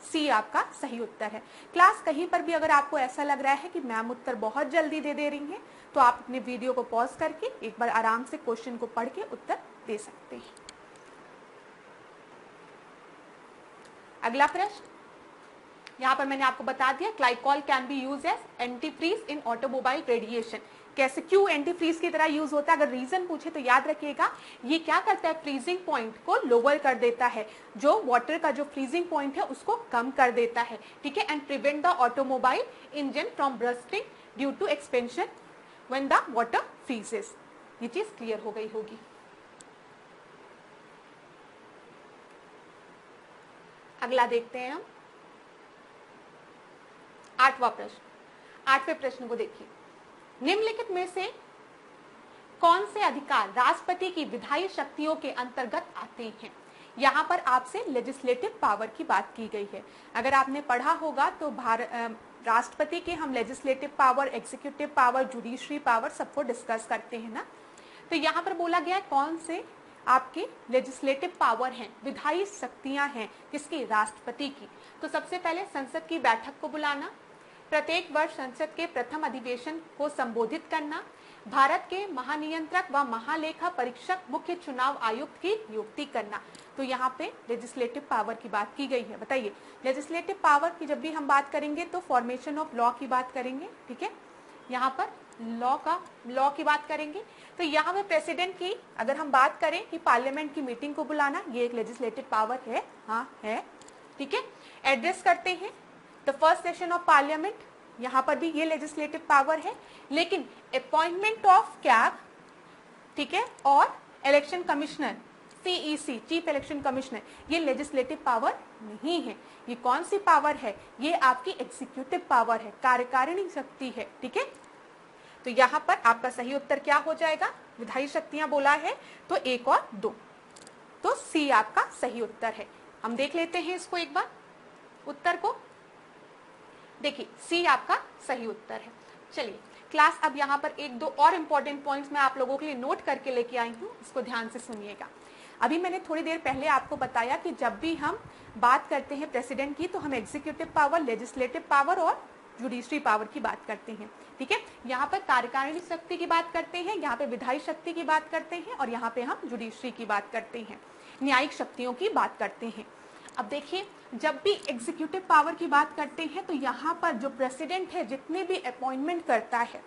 सी आपका सही उत्तर है। क्लास कहीं पर भी अगर आपको ऐसा लग रहा है कि मैम उत्तर बहुत जल्दी दे रही हैं तो आप अपने वीडियो को पॉज करके एक बार आराम से क्वेश्चन को पढ़ के उत्तर दे सकते हैं। अगला प्रश्न, यहाँ पर मैंने आपको बता दिया glycol can be use as antifreeze in automobile radiation. कैसे, क्यों एंटी फ्रीज की तरह यूज होता है, अगर रीजन पूछे तो याद रखिएगा ये क्या करता है, फ्रीजिंग पॉइंट को लोअर कर देता है, जो वाटर का जो फ्रीजिंग पॉइंट है उसको कम कर देता है। ठीक है, and prevent the automobile engine from bursting due to expansion when the water freezes. ये चीज क्लियर हो गई होगी। अगला देखते हैं हम 8वां प्रश्न। 8वें प्रश्न को देखिए, निम्नलिखित में से कौन से अधिकार राष्ट्रपति की विधायी शक्तियों के अंतर्गत आते हैं। यहाँ पर आपसे लेजिस्लेटिव पावर की बात की गई है। अगर आपने पढ़ा होगा तो राष्ट्रपति के हम legislative power, executive power, judiciary power सबको डिस्कस करते हैं ना। तो यहाँ पर बोला गया है कौन से आपके लेजिस्लेटिव पावर हैं, विधायी शक्तियां हैं किसकी, राष्ट्रपति की। तो सबसे पहले संसद की बैठक को बुलाना, प्रत्येक वर्ष संसद के प्रथम अधिवेशन को संबोधित करना, भारत के महानियंत्रक व महालेखा परीक्षक मुख्य चुनाव आयुक्त की नियुक्ति करना। तो यहाँ पे लेजिस्लेटिव पावर की बात की गई है। बताइए, लेजिस्लेटिव पावर की जब भी हम बात करेंगे तो फॉर्मेशन ऑफ लॉ की बात करेंगे, ठीक है। यहाँ पर लॉ की बात करेंगे। तो यहाँ पे प्रेसिडेंट की अगर हम बात करें कि पार्लियामेंट की मीटिंग को बुलाना, ये एक लेजिस्लेटिव पावर है, हाँ है, ठीक है। एड्रेस करते हैं the first session of parliament, यहाँ पर भी ये लेजिस्लेटिव पावर है। लेकिन अपॉइंटमेंट ऑफ कैग, ठीक है, और election commissioner CEC, chief election commissioner, ये लेजिस्लेटिव पावर नहीं है। ये कौन सी पावर है? ये आपकी एग्जीक्यूटिव पावर है, कार्यकारिणी शक्ति है, ठीक है। तो यहाँ पर आपका सही उत्तर क्या हो जाएगा? विधायी शक्तियां बोला है तो 1 और 2, तो C आपका सही उत्तर है। हम देख लेते हैं इसको एक बार उत्तर को। देखिए C आपका सही उत्तर है। चलिए क्लास, अब यहाँ पर 1-2 और इम्पोर्टेंट पॉइंट्स मैं आप लोगों के लिए नोट करके लेके आई हूँ, इसको ध्यान से सुनिएगा। अभी मैंने थोड़ी देर पहले आपको बताया कि जब भी हम बात करते हैं प्रेसिडेंट की तो हम एग्जीक्यूटिव पावर, लेजिस्लेटिव पावर और जुडिशरी पावर की बात करते हैं, ठीक है। यहाँ पर कार्यकारिणी शक्ति की बात करते हैं, यहाँ पे विधायी शक्ति की बात करते हैं, और यहाँ पे हम जुडिशरी की बात करते हैं, न्यायिक शक्तियों की बात करते हैं। अब देखिए, जब भी एग्जीक्यूटिव पावर की बात करते हैं तो यहाँ पर जो प्रेसिडेंट है जितने भी अपॉइंटमेंट करता है,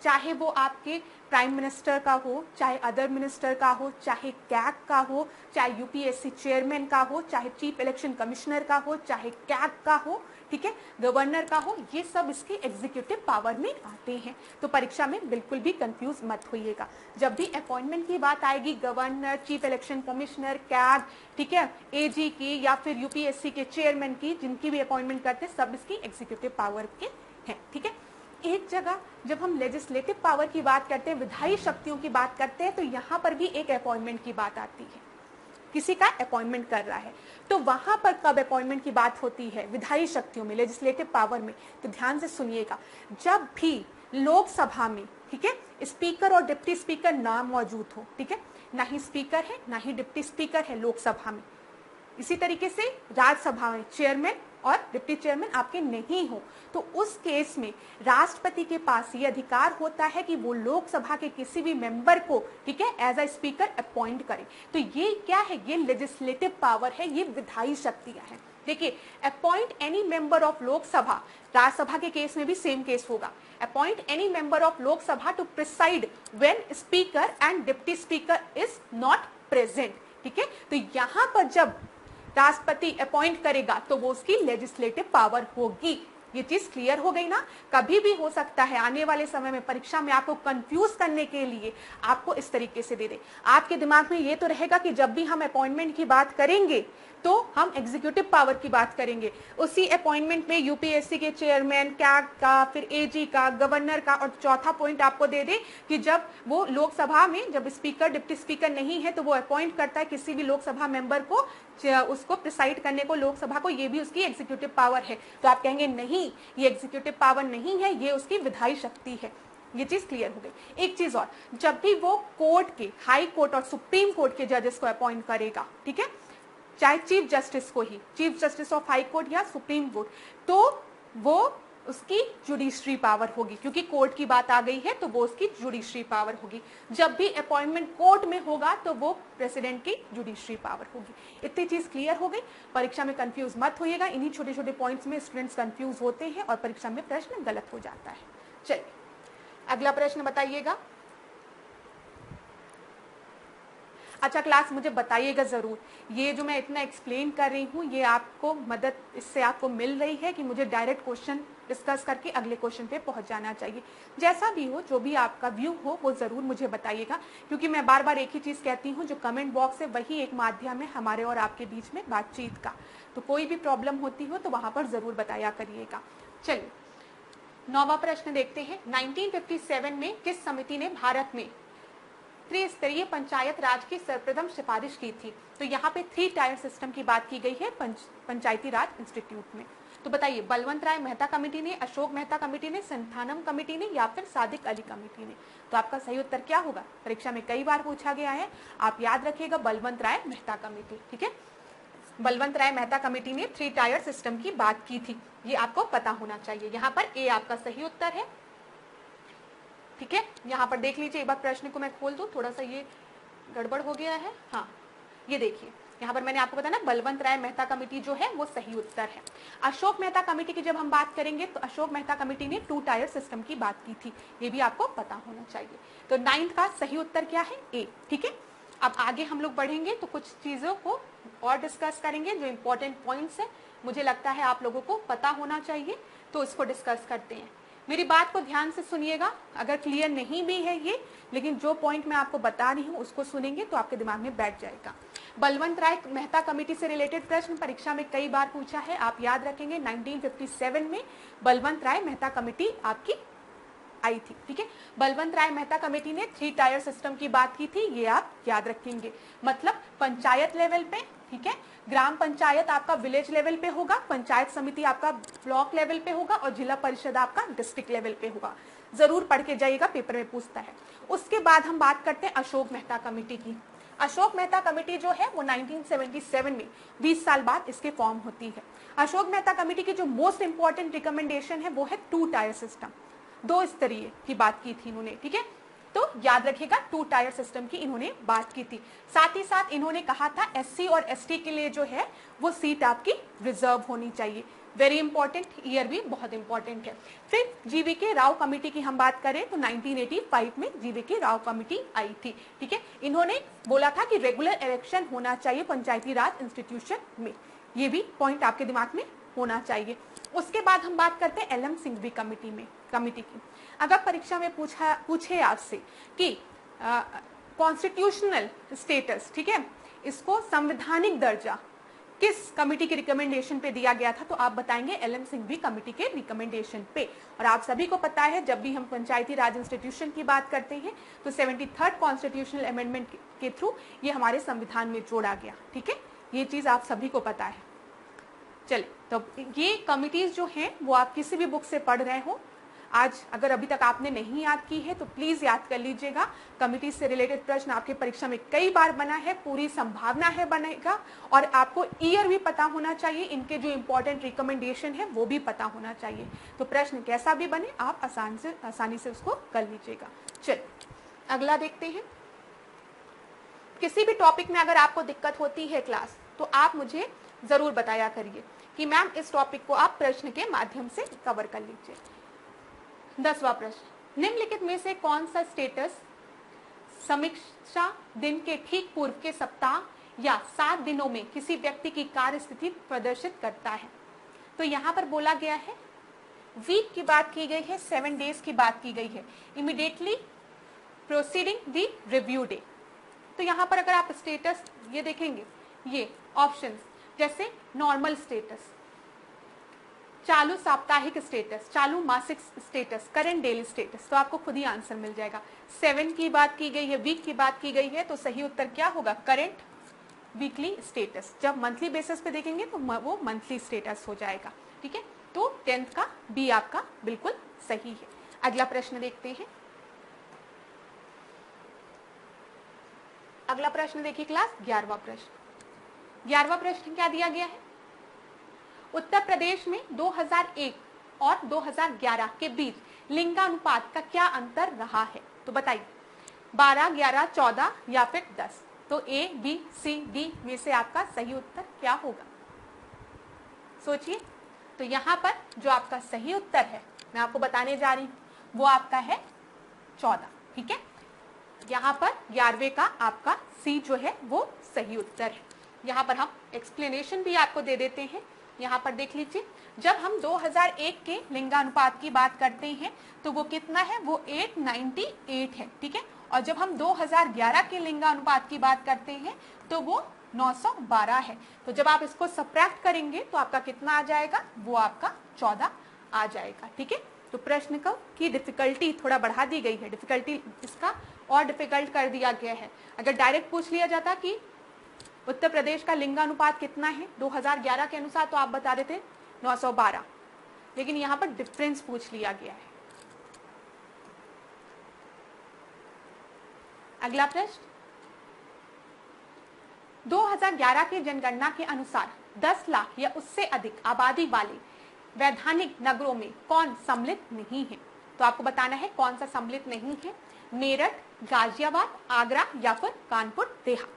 चाहे वो आपके प्राइम मिनिस्टर का हो, चाहे अदर मिनिस्टर का हो, चाहे कैग का हो, चाहे यूपीएससी चेयरमैन का हो, चाहे चीफ इलेक्शन कमिश्नर का हो, चाहे कैग का हो, ठीक है, गवर्नर का हो, ये सब इसकी एग्जीक्यूटिव पावर में आते हैं। तो परीक्षा में बिल्कुल भी कंफ्यूज मत होइएगा। जब भी अपॉइंटमेंट की बात आएगी, governor, chief election commissioner, CAG, ठीक है, एजी की या फिर यूपीएससी के चेयरमैन की, जिनकी भी अपॉइंटमेंट करते हैं, सब इसकी एग्जीक्यूटिव पावर के हैं, ठीक है। एक जगह जब हम लेजिस्लेटिव पावर की बात करते हैं, विधायी शक्तियों की बात करते हैं, तो यहाँ पर भी एक अपॉइंटमेंट की बात आती है, किसी का अपॉइंटमेंट कर रहा है। तो वहां पर कब अपॉइंटमेंट की बात होती है? विधायी शक्तियों में, लेजिस्लेटिव पावर में। तो ध्यान से सुनिएगा, जब भी लोकसभा में, ठीक है, स्पीकर और डिप्टी स्पीकर ना मौजूद हो, ठीक है, ना ही स्पीकर है ना ही डिप्टी स्पीकर है लोकसभा में, इसी तरीके से राज्यसभा में चेयरमैन और डिप्टी चेयरमैन आपके नहीं हो, तो उस केस में राष्ट्रपति के पास ये अधिकार होता है कि वो लोकसभा के किसी भी मेंबर को, ठीक है, एज अ स्पीकर अपॉइंट करे। तो ये क्या है? ये लेजिस्लेटिव पावर है, ये विधायी शक्तियां हैं। देखिए, appoint any member of Lok Sabha, Rajya Sabha के केस में भी सेम केस होगा। Appoint any member of Lok Sabha to preside when speaker and deputy speaker is not present, ठीक है। तो यहाँ पर जब राष्ट्रपति अपॉइंट करेगा तो वो उसकी लेजिस्लेटिव पावर होगी। ये चीज क्लियर हो गई ना? कभी भी हो सकता है आने वाले समय में परीक्षा में आपको कंफ्यूज करने के लिए आपको इस तरीके से दे दे। आपके दिमाग में ये तो रहेगा कि जब भी हम अपॉइंटमेंट की बात करेंगे तो हम एग्जीक्यूटिव पावर की बात करेंगे। उसी अपॉइंटमेंट में यूपीएससी के चेयरमैन, कैग का, फिर एजी का, गवर्नर का, और चौथा पॉइंट आपको दे दे कि जब वो लोकसभा में जब स्पीकर डिप्टी स्पीकर नहीं है तो वो अपॉइंट करता है किसी भी लोकसभा मेंबर को, उसको प्रिसाइड करने को लोकसभा को, ये भी उसकी एग्जीक्यूटिव पावर है। तो आप कहेंगे नहीं, ये एग्जीक्यूटिव पावर नहीं है, ये उसकी विधायी शक्ति है। ये चीज क्लियर हो गई। एक चीज और, जब भी वो कोर्ट के, हाई कोर्ट और सुप्रीम कोर्ट के जजेस को अपॉइंट करेगा, ठीक है, चाहे चीफ जस्टिस को ही, chief justice of high court या सुप्रीम कोर्ट, तो वो उसकी जुडिशरी पावर होगी, क्योंकि कोर्ट की बात आ गई है तो वो उसकी जुडिशरी पावर होगी। जब भी अपॉइंटमेंट कोर्ट में होगा तो वो प्रेसिडेंट की जुडिशरी पावर होगी। इतनी चीज क्लियर हो गई। परीक्षा में कंफ्यूज मत होइएगा, इन्हीं छोटे छोटे पॉइंट्स में स्टूडेंट्स कंफ्यूज होते हैं और परीक्षा में प्रश्न गलत हो जाता है। चलिए अगला प्रश्न बताइएगा। अच्छा क्लास, मुझे बताइएगा जरूर, ये जो मैं इतना एक्सप्लेन कर रही हूँ ये आपको मदद इससे आपको मिल रही है कि मुझे डायरेक्ट क्वेश्चन डिस्कस करके अगले क्वेश्चन पे पहुंच जाना चाहिए? जैसा भी हो, जो भी आपका व्यू हो वो जरूर मुझे बताइएगा, क्योंकि मैं बार बार एक ही चीज कहती हूँ, जो कमेंट बॉक्स है वही एक माध्यम है हमारे और आपके बीच में बातचीत का। तो कोई भी प्रॉब्लम होती हो तो वहां पर जरूर बताया करिएगा। चलिए 9वां प्रश्न देखते हैं। 1957 में किस समिति ने भारत में त्रिस्तरीय पंचायत राज की सर्वप्रथम सिफारिश की थी? तो यहाँ पे 3 टायर सिस्टम की बात की गई है पंचायती राज इंस्टीट्यूट में। तो बताइए, बलवंत राय मेहता कमेटी ने, अशोक मेहता कमेटी ने, संथानम कमेटी ने, या फिर सादिक अली कमेटी ने? तो आपका सही उत्तर क्या होगा? परीक्षा में कई बार पूछा गया है, आप याद रखिएगा, बलवंत राय मेहता कमेटी, ठीक है। बलवंत राय मेहता कमेटी ने 3 टायर सिस्टम की बात की थी, ये आपको पता होना चाहिए। यहाँ पर ए आपका सही उत्तर है। ठीक है, यहाँ पर देख लीजिए, एक बार प्रश्न को मैं खोल दूं, थोड़ा सा ये गड़बड़ हो गया है। हाँ, ये देखिए, यहाँ पर मैंने आपको बताया ना, बलवंत राय मेहता कमेटी जो है वो सही उत्तर है। अशोक मेहता कमेटी की जब हम बात करेंगे तो अशोक मेहता कमेटी ने 2 टायर सिस्टम की बात की थी, ये भी आपको पता होना चाहिए। तो 9th का सही उत्तर क्या है? ए। ठीक है, अब आगे हम लोग बढ़ेंगे तो कुछ चीजों को और डिस्कस करेंगे जो इंपॉर्टेंट पॉइंट्स है, मुझे लगता है आप लोगों को पता होना चाहिए, तो इसको डिस्कस करते हैं। मेरी बात को ध्यान से सुनिएगा, अगर क्लियर नहीं भी है ये, लेकिन जो पॉइंट मैं आपको बता रही हूँ उसको सुनेंगे तो आपके दिमाग में बैठ जाएगा। बलवंत राय मेहता कमेटी से रिलेटेड प्रश्न परीक्षा में कई बार पूछा है, आप याद रखेंगे 1957 में बलवंत राय मेहता कमेटी आपकी आई थी। ठीक है, बलवंत राय मेहता कमेटी ने 3 टायर सिस्टम की बात की थी, ये आप याद रखेंगे। मतलब पंचायत लेवल पे, ठीक है, ग्राम पंचायत आपका विलेज लेवल पे होगा, पंचायत समिति आपका ब्लॉक लेवल पे होगा और जिला परिषद आपका डिस्ट्रिक्ट लेवल पे होगा। जरूर पढ़ के जाइएगा, पेपर में पूछता है। उसके बाद हम बात करते हैं अशोक मेहता कमेटी की। अशोक मेहता कमेटी जो है वो 1977 में 20 साल बाद इसके फॉर्म होती है। अशोक मेहता कमेटी की जो मोस्ट इंपॉर्टेंट रिकमेंडेशन है वो है 2 टायर सिस्टम, 2 स्तरीय की बात की थी इन्होंने। ठीक है, तो याद रखिएगा 2 टायर सिस्टम की इन्होंने बात की थी। साथ ही साथ इन्होंने कहा था एससी और एसटी के लिए जो है वो सीट आपकी रिजर्व होनी चाहिए। वेरी इंपॉर्टेंट, ईयर भी बहुत इंपॉर्टेंट है। फिर जीवीके राव कमेटी की हम बात करें तो 1985 में जीवीके राव कमेटी आई थी। ठीक है, इन्होंने बोला था कि रेगुलर इलेक्शन होना चाहिए पंचायती राज इंस्टीट्यूशन में, ये भी पॉइंट आपके दिमाग में होना चाहिए। उसके बाद हम बात करते हैं एलएम सिंघवी कमेटी की। अगर परीक्षा में पूछे आपसे कि कॉन्स्टिट्यूशनल स्टेटस, ठीक है, इसको संवैधानिक दर्जा किस कमेटी के रिकमेंडेशन पे दिया गया था, तो आप बताएंगे एलएम सिंघवी कमेटी के रिकमेंडेशन पे। और आप सभी को पता है जब भी हम पंचायती राज इंस्टीट्यूशन की बात करते हैं तो 73rd कॉन्स्टिट्यूशनल अमेंडमेंट के थ्रू ये हमारे संविधान में जोड़ा गया। ठीक है, ये चीज आप सभी को पता है। चले, तो ये कमिटीज जो हैं वो आप किसी भी बुक से पढ़ रहे हो, आज अगर अभी तक आपने नहीं याद की है तो प्लीज याद कर लीजिएगा। कमिटी से रिलेटेड प्रश्न आपके परीक्षा में कई बार बना है, पूरी संभावना है बनेगा, और आपको ईयर भी पता होना चाहिए, इनके जो इंपॉर्टेंट रिकमेंडेशन है वो भी पता होना चाहिए। तो प्रश्न कैसा भी बने आप आसानी से उसको कर लीजिएगा। चलिए अगला देखते हैं। किसी भी टॉपिक में अगर आपको दिक्कत होती है क्लास, तो आप मुझे जरूर बताया करिए कि मैम इस टॉपिक को आप प्रश्न के माध्यम से कवर कर लीजिए। 10वां प्रश्न, निम्नलिखित में से कौन सा स्टेटस समीक्षा दिन के ठीक पूर्व के सप्ताह या 7 दिनों में किसी व्यक्ति की कार्य स्थिति प्रदर्शित करता है? तो यहाँ पर बोला गया है वीक की बात की गई है, 7 डेज की बात की गई है, immediately proceeding the review day. तो यहाँ पर अगर आप स्टेटस ये देखेंगे, ये ऑप्शंस जैसे नॉर्मल स्टेटस, चालू साप्ताहिक स्टेटस, चालू मासिक स्टेटस, करंट डेली स्टेटस, तो आपको खुद ही आंसर मिल जाएगा। 7 की बात की गई है, वीक की बात की गई है, तो सही उत्तर क्या होगा? Current weekly status. जब मंथली बेसिस पे देखेंगे तो वो मंथली स्टेटस हो जाएगा। ठीक है, तो 10th का बी आपका बिल्कुल सही है। अगला प्रश्न देखते हैं। अगला प्रश्न देखिए क्लास, 11वां प्रश्न। 11वां प्रश्न क्या दिया गया है? उत्तर प्रदेश में 2001 और 2011 के बीच लिंगानुपात का क्या अंतर रहा है? तो बताइए, 12, 11, 14 या फिर 10? तो ए, बी, सी, डी में से आपका सही उत्तर क्या होगा? सोचिए। तो यहाँ पर जो आपका सही उत्तर है मैं आपको बताने जा रही हूँ, वो आपका है 14। ठीक है, यहाँ पर 11वें का आपका सी जो है वो सही उत्तर है। यहाँ पर हम एक्सप्लेनेशन भी आपको दे देते हैं। यहाँ पर देख लीजिए, जब हम 2001 के लिंगानुपात की बात करते हैं तो वो कितना है? वो 898 है। ठीक है, और जब हम 2011 के लिंगानुपात की बात करते हैं तो वो 912 है। तो जब आप इसको सब्ट्रैक्ट करेंगे तो आपका कितना आ जाएगा? वो आपका 14 आ जाएगा। ठीक है, तो प्रश्न की डिफिकल्टी थोड़ा बढ़ा दी गई है, डिफिकल्टी इसका और डिफिकल्ट कर दिया गया है। अगर डायरेक्ट पूछ लिया जाता कि उत्तर प्रदेश का लिंगानुपात कितना है 2011 के अनुसार, तो आप बता देते 912, लेकिन यहाँ पर डिफरेंस पूछ लिया गया है। अगला प्रश्न, 2011 की जनगणना के अनुसार 10 लाख या उससे अधिक आबादी वाले वैधानिक नगरों में कौन सम्मिलित नहीं है? तो आपको बताना है कौन सा सम्मिलित नहीं है। मेरठ, गाजियाबाद, आगरा या फिर कानपुर देहात।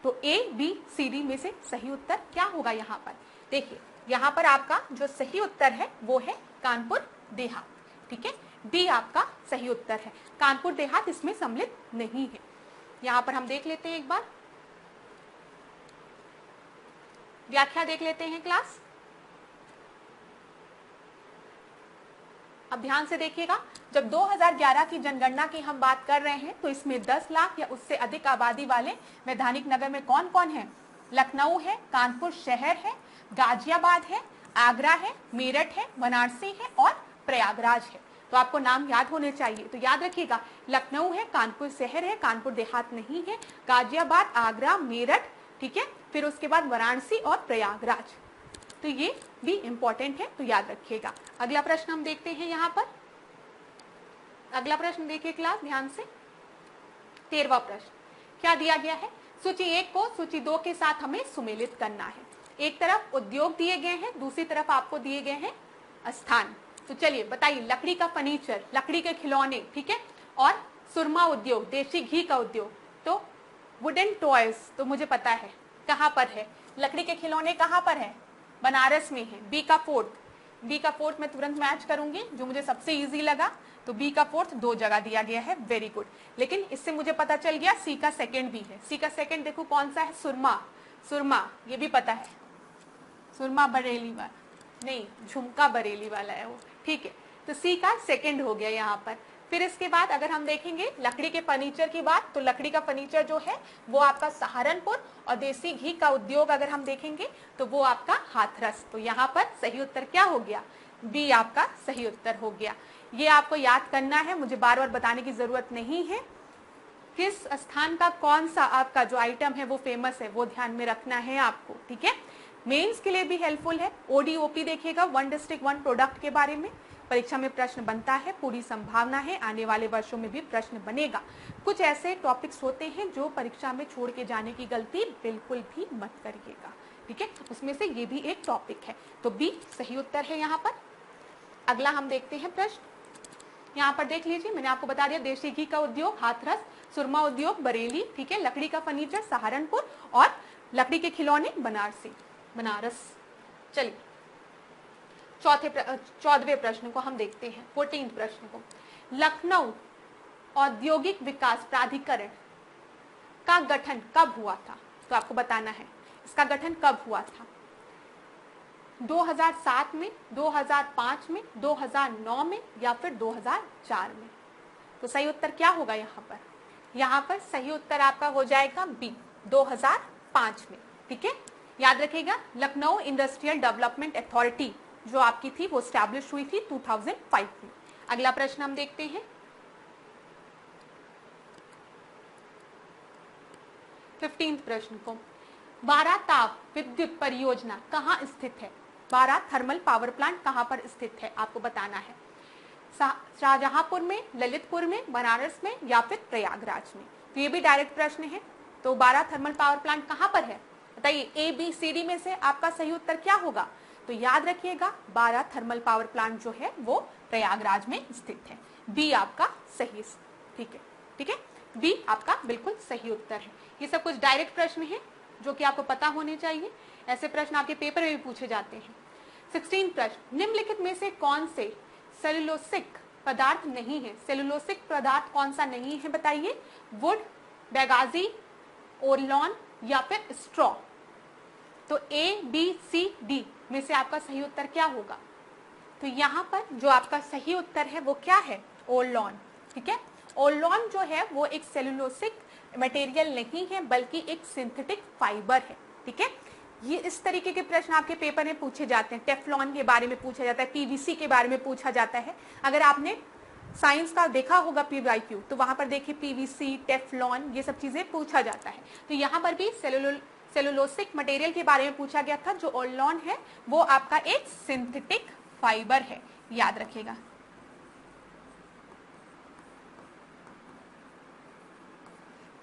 तो ए, बी, सी, डी में से सही उत्तर क्या होगा यहाँ पर? देखिए यहाँ पर आपका जो सही उत्तर है वो है कानपुर देहात। ठीक है, डी आपका सही उत्तर है। कानपुर देहात इसमें सम्मिलित नहीं है। यहाँ पर हम देख लेते हैं, एक बार व्याख्या देख लेते हैं क्लास। अब ध्यान से देखिएगा, जब 2011 की जनगणना की हम बात कर रहे हैं तो इसमें 10 लाख या उससे अधिक आबादी वाले वैधानिक नगर में कौन कौन है? लखनऊ है, कानपुर शहर है, गाजियाबाद है, आगरा है, मेरठ है, बनारसी है और प्रयागराज है। तो आपको नाम याद होने चाहिए। तो याद रखिएगा, लखनऊ है, कानपुर शहर है, कानपुर देहात नहीं है, गाजियाबाद, आगरा, मेरठ, ठीक है, फिर उसके बाद वाराणसी और प्रयागराज। तो ये भी इंपॉर्टेंट है, तो याद रखिएगा। अगला प्रश्न हम देखते हैं यहाँ पर। अगला प्रश्न देखिए क्लास ध्यान से। 13वां प्रश्न क्या दिया गया है? सूची 1 को सूची 2 के साथ हमें सुमेलित करना है। एक तरफ उद्योग दिए गए हैं, दूसरी तरफ आपको दिए गए हैं स्थान। तो चलिए बताइए, लकड़ी का फर्नीचर, लकड़ी के खिलौने, ठीक है, और सुरमा उद्योग, देसी घी का उद्योग। तो वुडन टॉयज तो मुझे पता है कहाँ पर है। लकड़ी के खिलौने कहाँ पर है? बनारस में है। बी का फोर्थ मैं तुरंत मैच करूंगी, जो मुझे सबसे इजी लगा। तो बी का फोर्थ 2 जगह दिया गया है, वेरी गुड। लेकिन इससे मुझे पता चल गया सी का सेकंड भी है। सी का सेकंड देखो कौन सा है? सुरमा, ये भी पता है। सुरमा बरेली वाला नहीं, झुमका बरेली वाला है वो, ठीक है। तो सी का सेकंड हो गया यहाँ पर। फिर इसके बाद अगर हम देखेंगे लकड़ी के फर्नीचर की बात, तो लकड़ी का फर्नीचर जो है वो आपका सहारनपुर, और देसी घी का उद्योग अगर हम देखेंगे तो वो आपका हाथरस। तो यहाँ पर सही उत्तर क्या हो गया? बी आपका सही उत्तर हो गया। ये आपको याद करना है, मुझे बार बार बताने की जरूरत नहीं है। किस स्थान का कौन सा आपका जो आइटम है वो फेमस है, वो ध्यान में रखना है आपको, ठीक है। मेंस के लिए भी हेल्पफुल है। ओडीओपी देखिएगा, 1 डिस्ट्रिक्ट 1 प्रोडक्ट के बारे में परीक्षा में प्रश्न बनता है, पूरी संभावना है आने वाले वर्षों में भी प्रश्न बनेगा। कुछ ऐसे टॉपिक्स होते हैं जो परीक्षा में छोड़ के जाने की गलती बिल्कुल भी मत करिएगा, ठीक है। उसमें से ये भी एक टॉपिक है। तो बी सही उत्तर है यहाँ पर। अगला हम देखते हैं प्रश्न। यहाँ पर देख लीजिए, मैंने आपको बता दिया देसी घी का उद्योग हाथरस, सुरमा उद्योग बरेली, ठीक है, लकड़ी का फर्नीचर सहारनपुर और लकड़ी के खिलौने बनारस। चलिए 14वें प्रश्न को हम देखते हैं, 14th प्रश्न को। लखनऊ औद्योगिक विकास प्राधिकरण का गठन कब हुआ था? तो आपको बताना है इसका गठन कब हुआ था। 2007 में, 2005 में, 2009 में या फिर 2004 में। तो सही उत्तर क्या होगा यहाँ पर? यहाँ पर सही उत्तर आपका हो जाएगा बी, 2005 में, ठीक है। याद रखिएगा, लखनऊ इंडस्ट्रियल डेवलपमेंट अथॉरिटी जो आपकी थी वो स्टैब्लिश हुई थी 2005 में। अगला प्रश्न हम देखते हैं 15th प्रश्न को। बारा ताप विद्युत परियोजना कहाँ स्थित है? बारा थर्मल पावर प्लांट कहाँ पर स्थित है आपको बताना है। शाहजहांपुर में, ललितपुर में, बनारस में या फिर प्रयागराज में। तो ये भी डायरेक्ट प्रश्न है। तो बारा थर्मल पावर प्लांट कहाँ पर है बताइए। ए, बी, सी, डी में से आपका सही उत्तर क्या होगा? तो याद रखिएगा, बारा थर्मल पावर प्लांट जो है वो प्रयागराज में स्थित है। बी आपका सही, ठीक है, बी आपका बिल्कुल सही उत्तर है। ये सब कुछ डायरेक्ट प्रश्न है जो कि आपको पता होने चाहिए। ऐसे प्रश्न आपके पेपर में भी पूछे जाते हैं। 16 प्रश्न, निम्नलिखित में से कौन से सेलुलोसिक पदार्थ नहीं है? सेलुलोसिक पदार्थ कौन सा नहीं है बताइए। वुड, बैगाजी, ओरलॉन या फिर स्ट्रॉ। तो ए, बी, सी, डी में से आपका सही उत्तर क्या होगा? तो यहाँ पर जो आपका सही उत्तर है वो क्या है? ओरलॉन, ठीक है। ओरलॉन जो है वो एक सेलुलोसिक मटेरियल नहीं है बल्कि एक सिंथेटिक फाइबर है, ठीक है। ये इस तरीके के प्रश्न आपके पेपर में पूछे जाते हैं। टेफ्लॉन के बारे में पूछा जाता है, पीवीसी के बारे में पूछा जाता है। अगर आपने साइंस का देखा होगा पीवाईक्यू, तो वहां पर देखिए पीवीसी, टेफ्लॉन, ये सब चीजें पूछा जाता है। तो यहाँ पर भी सेलुलोसिक मटेरियल के बारे में पूछा गया था। जो ओरलॉन है वो आपका एक सिंथेटिक फाइबर है, याद रखिएगा।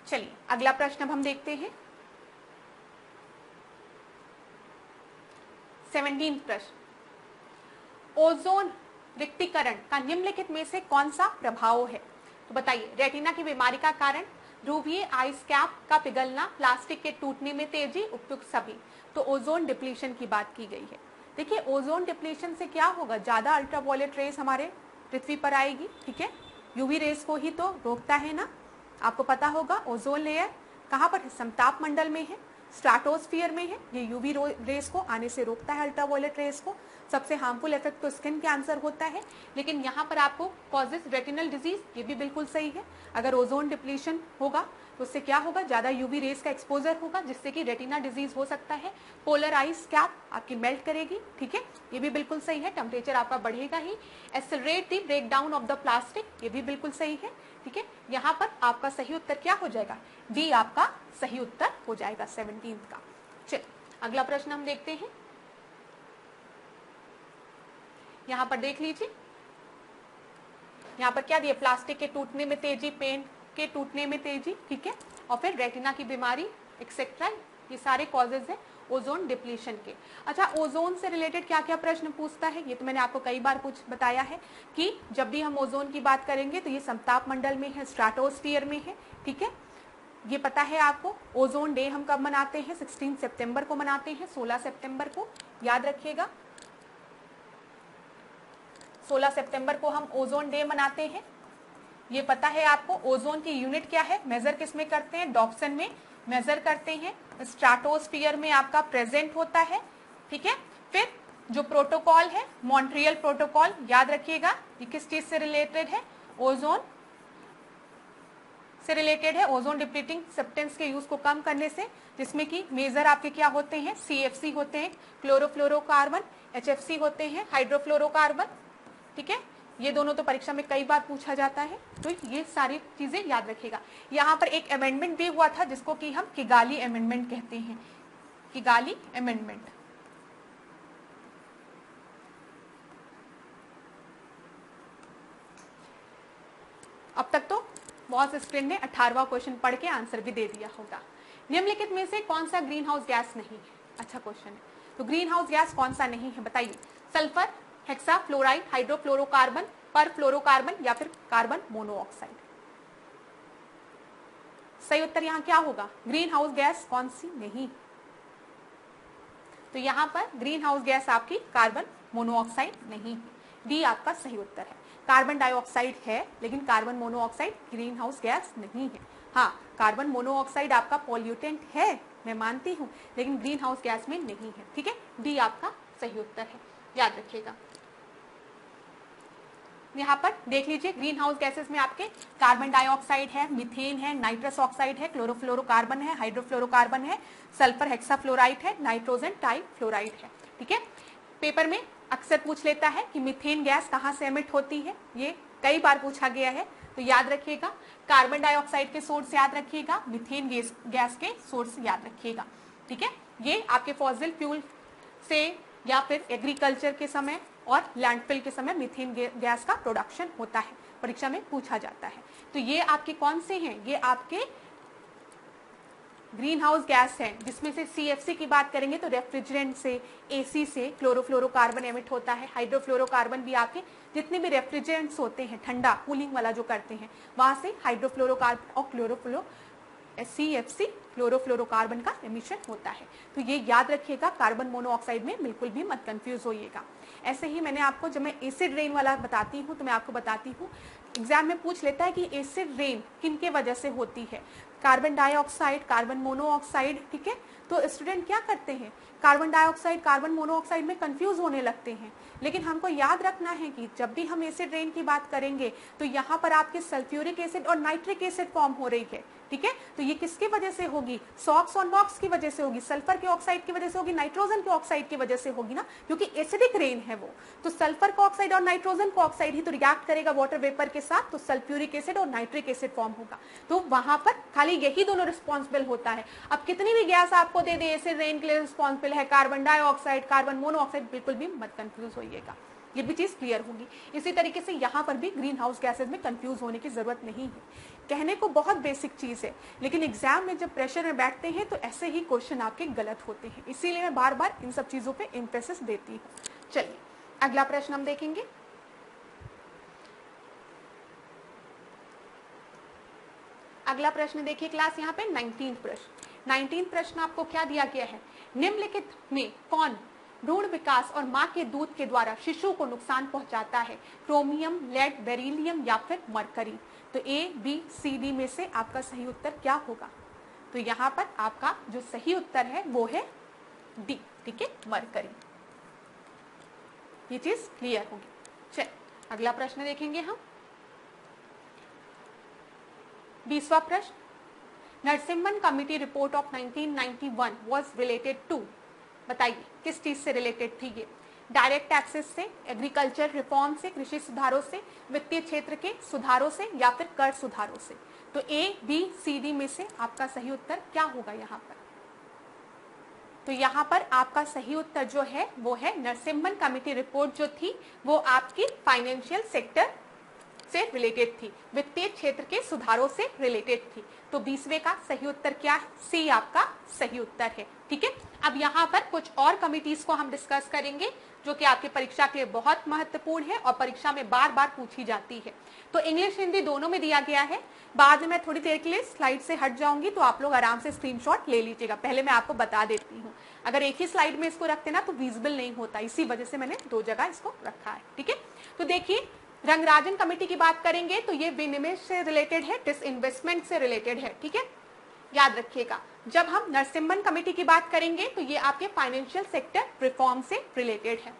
चलिए अगला प्रश्न अब हम देखते हैं। 17 प्रश्न, ओजोन रिक्तीकरण का निम्नलिखित में से कौन सा प्रभाव है? तो बताइए, रेटिना की बीमारी का कारण, ध्रुवीय आइस कैप का पिघलना, प्लास्टिक के टूटने में तेजी, उपयुक्त सभी। तो ओजोन डिप्लीशन की बात की गई है। देखिए, ओजोन डिप्लीशन से क्या होगा, ज्यादा अल्ट्रावायलेट रेस हमारे पृथ्वी पर आएगी, ठीक है, यूवी रेस को ही तो रोकता है ना। आपको पता होगा ओजोन लेयर कहाँ पर है, समताप मंडल में है, स्ट्राटोस्फीयर में है। ये यूवी रेस को आने से रोकता है, अल्ट्रावायलेट रेस को। सबसे हार्मफुल इफेक्ट तो स्किन कैंसर होता है, लेकिन यहाँ पर आपको कॉजेज रेटिनल डिजीज, ये भी बिल्कुल सही है। अगर ओजोन डिप्लीशन होगा तो उससे क्या होगा, ज्यादा यूवी रेस का एक्सपोजर होगा, जिससे कि रेटिना डिजीज हो सकता है। पोलर आइस कैप आपकी मेल्ट करेगी, ठीक है, ये भी बिल्कुल सही है। टेम्परेचर आपका बढ़ेगा ही। Accelerate the break down of the plastic, ये भी बिल्कुल सही है, ठीक है। यहाँ पर आपका सही उत्तर क्या हो जाएगा, डी आपका सही उत्तर हो जाएगा 17 का। चलिए अगला प्रश्न हम देखते हैं। यहाँ पर देख लीजिए, यहाँ पर क्या दिया, प्लास्टिक के टूटने में तेजी, पेंट के टूटने में तेजी, ठीक है, और फिर रेटिना की बीमारी एक्सेट्रा, ये सारे कॉजेज हैं ओजोन डिप्लीशन के। अच्छा, ओजोन से रिलेटेड क्या क्या प्रश्न पूछता है, ये तो मैंने आपको कई बार बताया है कि जब भी हम ओजोन की बात करेंगे तो ये समताप मंडल में है, स्ट्राटोस्फीयर में है, ठीक है। ये पता है आपको। ओजोन डे हम कब मनाते हैं, 16 सितंबर को मनाते हैं, 16 सितंबर को, याद रखिएगा, 16 सितंबर को हम ओजोन डे मनाते हैं। ये पता है आपको। ओजोन की यूनिट क्या है, मेजर किस में करते हैं, डॉप्सन में मेजर करते हैं, स्ट्राटोस्फीयर में आपका प्रेजेंट होता है, ठीक है। फिर जो प्रोटोकॉल है, मॉन्ट्रियल प्रोटोकॉल, याद रखिएगा, ये किस चीज से रिलेटेड है, ओजोन से रिलेटेड है, ओजोन डिप्लीटिंग सब्सटेंस के यूज को कम करने से, जिसमें कि मेजर आपके क्या होते हैं, CFC होते हैं, क्लोरोफ्लोरोकार्बन, HFC होते हैं, हाइड्रोफ्लोरोकार्बन, ठीक है। ये दोनों तो परीक्षा में कई बार पूछा जाता है, तो ये सारी चीजें याद रखिएगा। यहाँ पर एक अमेंडमेंट भी हुआ था जिसको कि हम किगाली अमेंडमेंट कहते हैं, किगाली अमेंडमेंट। अब तक तो बहुत स्टूडेंट ने 18वां क्वेश्चन पढ़ के आंसर भी दे दिया होगा। निम्नलिखित में से कौन सा ग्रीन हाउस गैस नहीं है? अच्छा क्वेश्चन है। तो ग्रीन हाउस गैस कौन सा नहीं है बताइए, सल्फर, हेक्साफ्लोराइड, हाइड्रोफ्लोरोकार्बन, परफ्लोरोकार्बन या फिर कार्बन मोनोऑक्साइड। सही उत्तर यहाँ क्या होगा, ग्रीन हाउस गैस कौन सी नहीं। तो यहाँ पर ग्रीन हाउस गैस आपकी कार्बन मोनोऑक्साइड नहीं है, डी आपका सही उत्तर है। कार्बन डाइऑक्साइड है लेकिन carbon monoxide green house gas नहीं है। हाँ, कार्बन मोनोऑक्साइड आपका पॉल्यूटेंट है, मैं मानती हूँ, लेकिन ग्रीन हाउस गैस में नहीं है, ठीक है, डी आपका सही उत्तर है, याद रखिएगा। यहाँ पर देख लीजिए, ग्रीन हाउस गैसेस में आपके कार्बन डाइऑक्साइड है, मीथेन है, नाइट्रस ऑक्साइड है, क्लोरोफ्लोरोकार्बन है, हाइड्रोफ्लोरोकार्बन है, सल्फर हेक्साफ्लोराइड है, नाइट्रोजन ट्राइफ्लोराइड है, ठीक है। पेपर में अक्सर पूछ लेता है कि मीथेन गैस कहाँ से एमिट होती है, ये कई बार पूछा गया है, तो याद रखिएगा कार्बन डाइऑक्साइड के सोर्स याद रखिएगा, मीथेन गैस के सोर्स याद रखिएगा, ठीक है। ये आपके फॉसिल फ्यूल से या फिर एग्रीकल्चर के समय और लैंडफिल के समय मीथेन गैस का प्रोडक्शन होता है, परीक्षा में पूछा जाता है। तो ये आपके कौन से हैं, ये आपके ग्रीन हाउस गैस है, जिसमें से CFC की बात करेंगे तो रेफ्रिजरेंट से, AC से क्लोरोफ्लोरोकार्बन एमिट होता है। हाइड्रोफ्लोरोकार्बन भी आपके जितने भी रेफ्रिजरेंट्स होते हैं, ठंडा कूलिंग वाला जो करते हैं, वहां से हाइड्रोफ्लोरोकार्बन और CFC क्लोरोफ्लोरोकार्बन का एमिशन होता है। तो ये याद रखिएगा, कार्बन मोनोऑक्साइड में बिल्कुल भी मत कंफ्यूज होइएगा। ऐसे ही मैंने आपको, जब मैं एसिड रेन वाला बताती हूँ तो मैं आपको बताती हूँ, एग्जाम में पूछ लेता है कि एसिड रेन किन के वजह से होती है, कार्बन डाइऑक्साइड, कार्बन मोनोऑक्साइड, ठीक है। तो स्टूडेंट क्या करते हैं, कार्बन डाइऑक्साइड, कार्बन मोनोऑक्साइड में कंफ्यूज होने लगते हैं, लेकिन हमको याद रखना है कि जब भी हम एसिड रेन की बात करेंगे तो यहाँ पर आपके सल्फ्यूरिक एसिड और नाइट्रिक एसिड फॉर्म हो रही है, ठीक है। तो ये किसकी वजह से होगी, सॉक्स और नॉक्स की वजह से होगी, सल्फर के ऑक्साइड की वजह से होगी, नाइट्रोजन के ऑक्साइड की वजह से होगी ना, क्योंकि एसिडिक रेन है वो। तो सल्फर का ऑक्साइड और नाइट्रोजन का ऑक्साइड ही तो रिएक्ट करेगा वाटर वेपर के साथ, तो सल्फ्यूरिक एसिड और नाइट्रिक एसिड फॉर्म होगा। तो वहां पर खाली यही दोनों रिस्पॉन्सिबल होता है। अब कितनी भी गैस आपको दे दे एसिड रेन के लिए रिस्पॉन्सिबल है कार्बन डाइऑक्साइड, कार्बन मोनोऑक्साइड, बिल्कुल भी मत कंफ्यूज होइएगा, ये भी चीज क्लियर होगी। इसी तरीके से यहाँ पर भी ग्रीन हाउस गैसेज में कंफ्यूज होने की जरूरत नहीं है। कहने को बहुत बेसिक चीज है, लेकिन एग्जाम में जब प्रेशर में बैठते हैं तो ऐसे ही क्वेश्चन आपके गलत होते हैं, इसीलिए मैं बार बार इन सब चीजों पे एम्फेसिस देती हूँ। चलिए अगला प्रश्न हम देखेंगे। अगला प्रश्न देखिए क्लास, यहाँ पे 19 प्रश्न। 19 प्रश्न आपको क्या दिया गया है, निम्नलिखित में कौन भ्रूण विकास और मां के दूध के द्वारा शिशु को नुकसान पहुंचाता है, क्रोमियम, लेड, बेरिलियम या फिर मरकरी। तो ए, बी, सी, डी में से आपका सही उत्तर क्या होगा? तो यहाँ पर आपका जो सही उत्तर है वो है डी, ठीक है, मरकरी। ये चीज क्लियर होगी। चलिए अगला प्रश्न देखेंगे हम। 20वां प्रश्न, Narasimhan committee report of 1991 was related to, बताइए किस चीज से रिलेटेड थी ये? डायरेक्ट टैक्सेस से, एग्रीकल्चर रिफॉर्म से, कृषि सुधारों से, वित्तीय क्षेत्र के सुधारों से या फिर कर सुधारों से। तो ए, बी, सी, डी में से आपका सही उत्तर क्या होगा यहाँ पर? तो यहाँ पर आपका सही उत्तर जो है वो है नरसिम्हन कमिटी रिपोर्ट जो थी वो आपकी फाइनेंशियल सेक्टर से रिलेटेड थी, वित्तीय क्षेत्र के सुधारों से रिलेटेड थी। तो 20वें का सही उत्तर क्या है? सी आपका सही उत्तर है, ठीक है। अब यहाँ पर कुछ और कमिटीज को हम डिस्कस करेंगे जो कि आपकी परीक्षा के लिए बहुत महत्वपूर्ण है और परीक्षा में बार बार पूछी जाती है। तो इंग्लिश हिंदी दोनों में दिया गया है। बाद में मैं थोड़ी देर के लिए स्लाइड से हट जाऊंगी तो आप लोग आराम से स्क्रीनशॉट ले लीजिएगा। पहले मैं आपको बता देती हूँ, अगर एक ही स्लाइड में इसको रखते ना तो विजिबल नहीं होता, इसी वजह से मैंने 2 जगह इसको रखा है, ठीक है। तो देखिए रंगराजन कमेटी की बात करेंगे तो ये विनिवेश से रिलेटेड है, डिसइन्वेस्टमेंट से रिलेटेड है, ठीक है, याद रखिएगा। जब हम नरसिम्हन कमेटी की बात करेंगे तो ये आपके फाइनेंशियल सेक्टर रिफॉर्म से रिलेटेड है।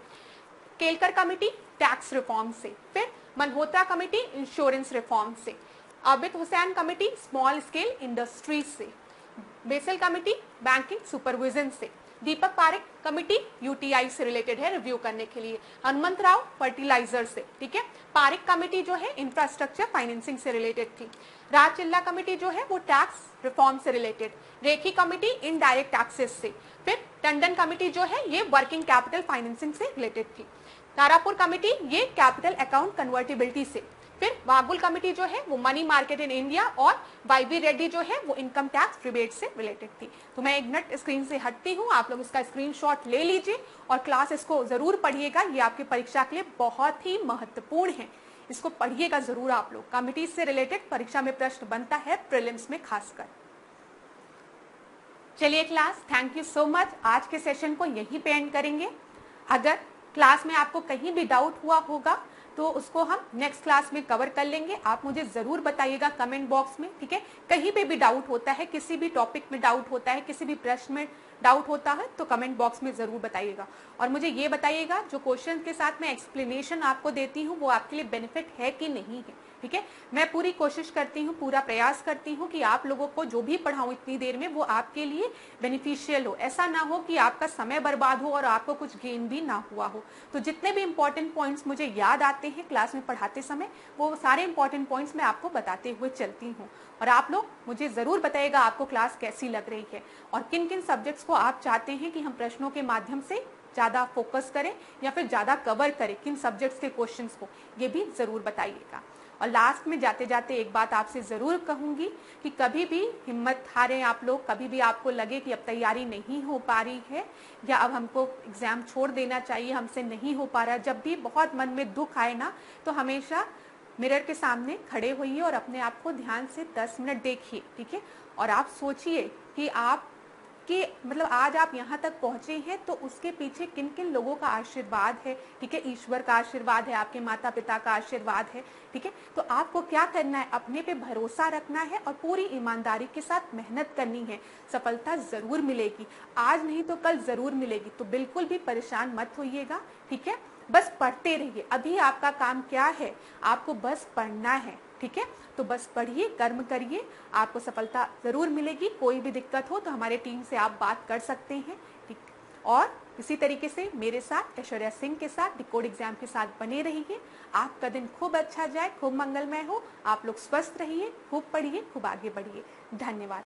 केलकर कमेटी टैक्स रिफॉर्म से, फिर मल्होत्रा कमेटी इंश्योरेंस रिफॉर्म से, Abid Hussain committee small scale industries से, बेसल कमेटी बैंकिंग सुपरविजन से, दीपक पारेख कमेटी यूटीआई से रिलेटेड है रिव्यू करने के लिए, हनुमंत राव फर्टिलाइजर से, ठीक है। पारेख कमेटी जो है इंफ्रास्ट्रक्चर फाइनेंसिंग से रिलेटेड थी। राजचिल्ला कमेटी जो है वो टैक्स रिफॉर्म से रिलेटेड, रेखी कमेटी इनडायरेक्ट टैक्सेस से, फिर टंडन कमेटी जो है ये वर्किंग कैपिटल फाइनेंसिंग से रिलेटेड थी। तारापुर कमेटी ये कैपिटल अकाउंट कन्वर्टिबिलिटी से, फिर वागुल कमेटी जो है वो मनी मार्केट इन इंडिया और वाईबी रेड्डी जो है वो इनकम टैक्स रिबेट से रिलेटेड थी। तो मैं एक मिनट स्क्रीन से हटती हूँ, आप लोग इसका स्क्रीनशॉट ले लीजिए और क्लास इसको जरूर पढ़िएगा, ये आपकी परीक्षा के लिए बहुत ही महत्वपूर्ण है, इसको पढ़िएगा जरूर आप लोग। कमिटी से रिलेटेड परीक्षा में प्रश्न बनता है प्रीलिम्स में खासकर। चलिए class, thank you so much. आज के सेशन को यहीं पे एंड करेंगे। अगर क्लास में आपको कहीं भी डाउट हुआ होगा तो उसको हम नेक्स्ट क्लास में कवर कर लेंगे। आप मुझे जरूर बताइएगा कमेंट बॉक्स में, ठीक है। कहीं पे भी डाउट होता है, किसी भी टॉपिक में डाउट होता है, किसी भी प्रश्न में डाउट होता है तो कमेंट बॉक्स में जरूर बताइएगा। और मुझे ये बताइएगा जो क्वेश्चन के साथ मैं एक्सप्लेनेशन आपको देती हूँ वो आपके लिए बेनिफिट है कि नहीं है, ठीक है। मैं पूरी कोशिश करती हूँ, पूरा प्रयास करती हूँ कि आप लोगों को जो भी पढ़ाऊं इतनी देर में वो आपके लिए बेनिफिशियल हो। ऐसा ना हो कि आपका समय बर्बाद हो और आपको कुछ गेन भी ना हुआ हो। तो जितने भी इंपॉर्टेंट पॉइंट्स मुझे याद आते हैं क्लास में पढ़ाते समय वो सारे इंपॉर्टेंट पॉइंट्स मैं आपको बताते हुए चलती हूँ। और आप लोग मुझे जरूर बताइएगा आपको क्लास कैसी लग रही है और किन किन सब्जेक्ट्स को आप चाहते हैं कि हम प्रश्नों के माध्यम से ज्यादा फोकस करें या फिर ज्यादा कवर करें, किन सब्जेक्ट्स के क्वेश्चंस को, ये भी जरूर बताइएगा। और लास्ट में जाते जाते एक बात आपसे जरूर कहूंगी कि कभी भी हिम्मत हारें आप लोग, कभी भी आपको लगे कि अब तैयारी नहीं हो पा रही है या अब हमको एग्जाम छोड़ देना चाहिए, हमसे नहीं हो पा रहा, जब भी बहुत मन में दुख आए ना तो हमेशा मिरर के सामने खड़े होइए और अपने आप को ध्यान से 10 मिनट देखिए, ठीक है। और आप सोचिए कि आप कि मतलब आज आप यहाँ तक पहुंचे हैं तो उसके पीछे किन किन लोगों का आशीर्वाद है, ठीक है। ईश्वर का आशीर्वाद है, आपके माता पिता का आशीर्वाद है, ठीक है। तो आपको क्या करना है, अपने पे भरोसा रखना है और पूरी ईमानदारी के साथ मेहनत करनी है। सफलता जरूर मिलेगी, आज नहीं तो कल जरूर मिलेगी। तो बिल्कुल भी परेशान मत होइएगा, ठीक है। बस पढ़ते रहिए। अभी आपका काम क्या है, आपको बस पढ़ना है, ठीक है। तो बस पढ़िए, कर्म करिए, आपको सफलता जरूर मिलेगी। कोई भी दिक्कत हो तो हमारे टीम से आप बात कर सकते हैं, ठीक। और इसी तरीके से मेरे साथ ऐश्वर्या सिंह के साथ डिकोड एग्जाम के साथ बने रहिए। आपका दिन खूब अच्छा जाए, खूब मंगलमय हो। आप लोग स्वस्थ रहिए, खूब पढ़िए, खूब आगे बढ़िए। धन्यवाद।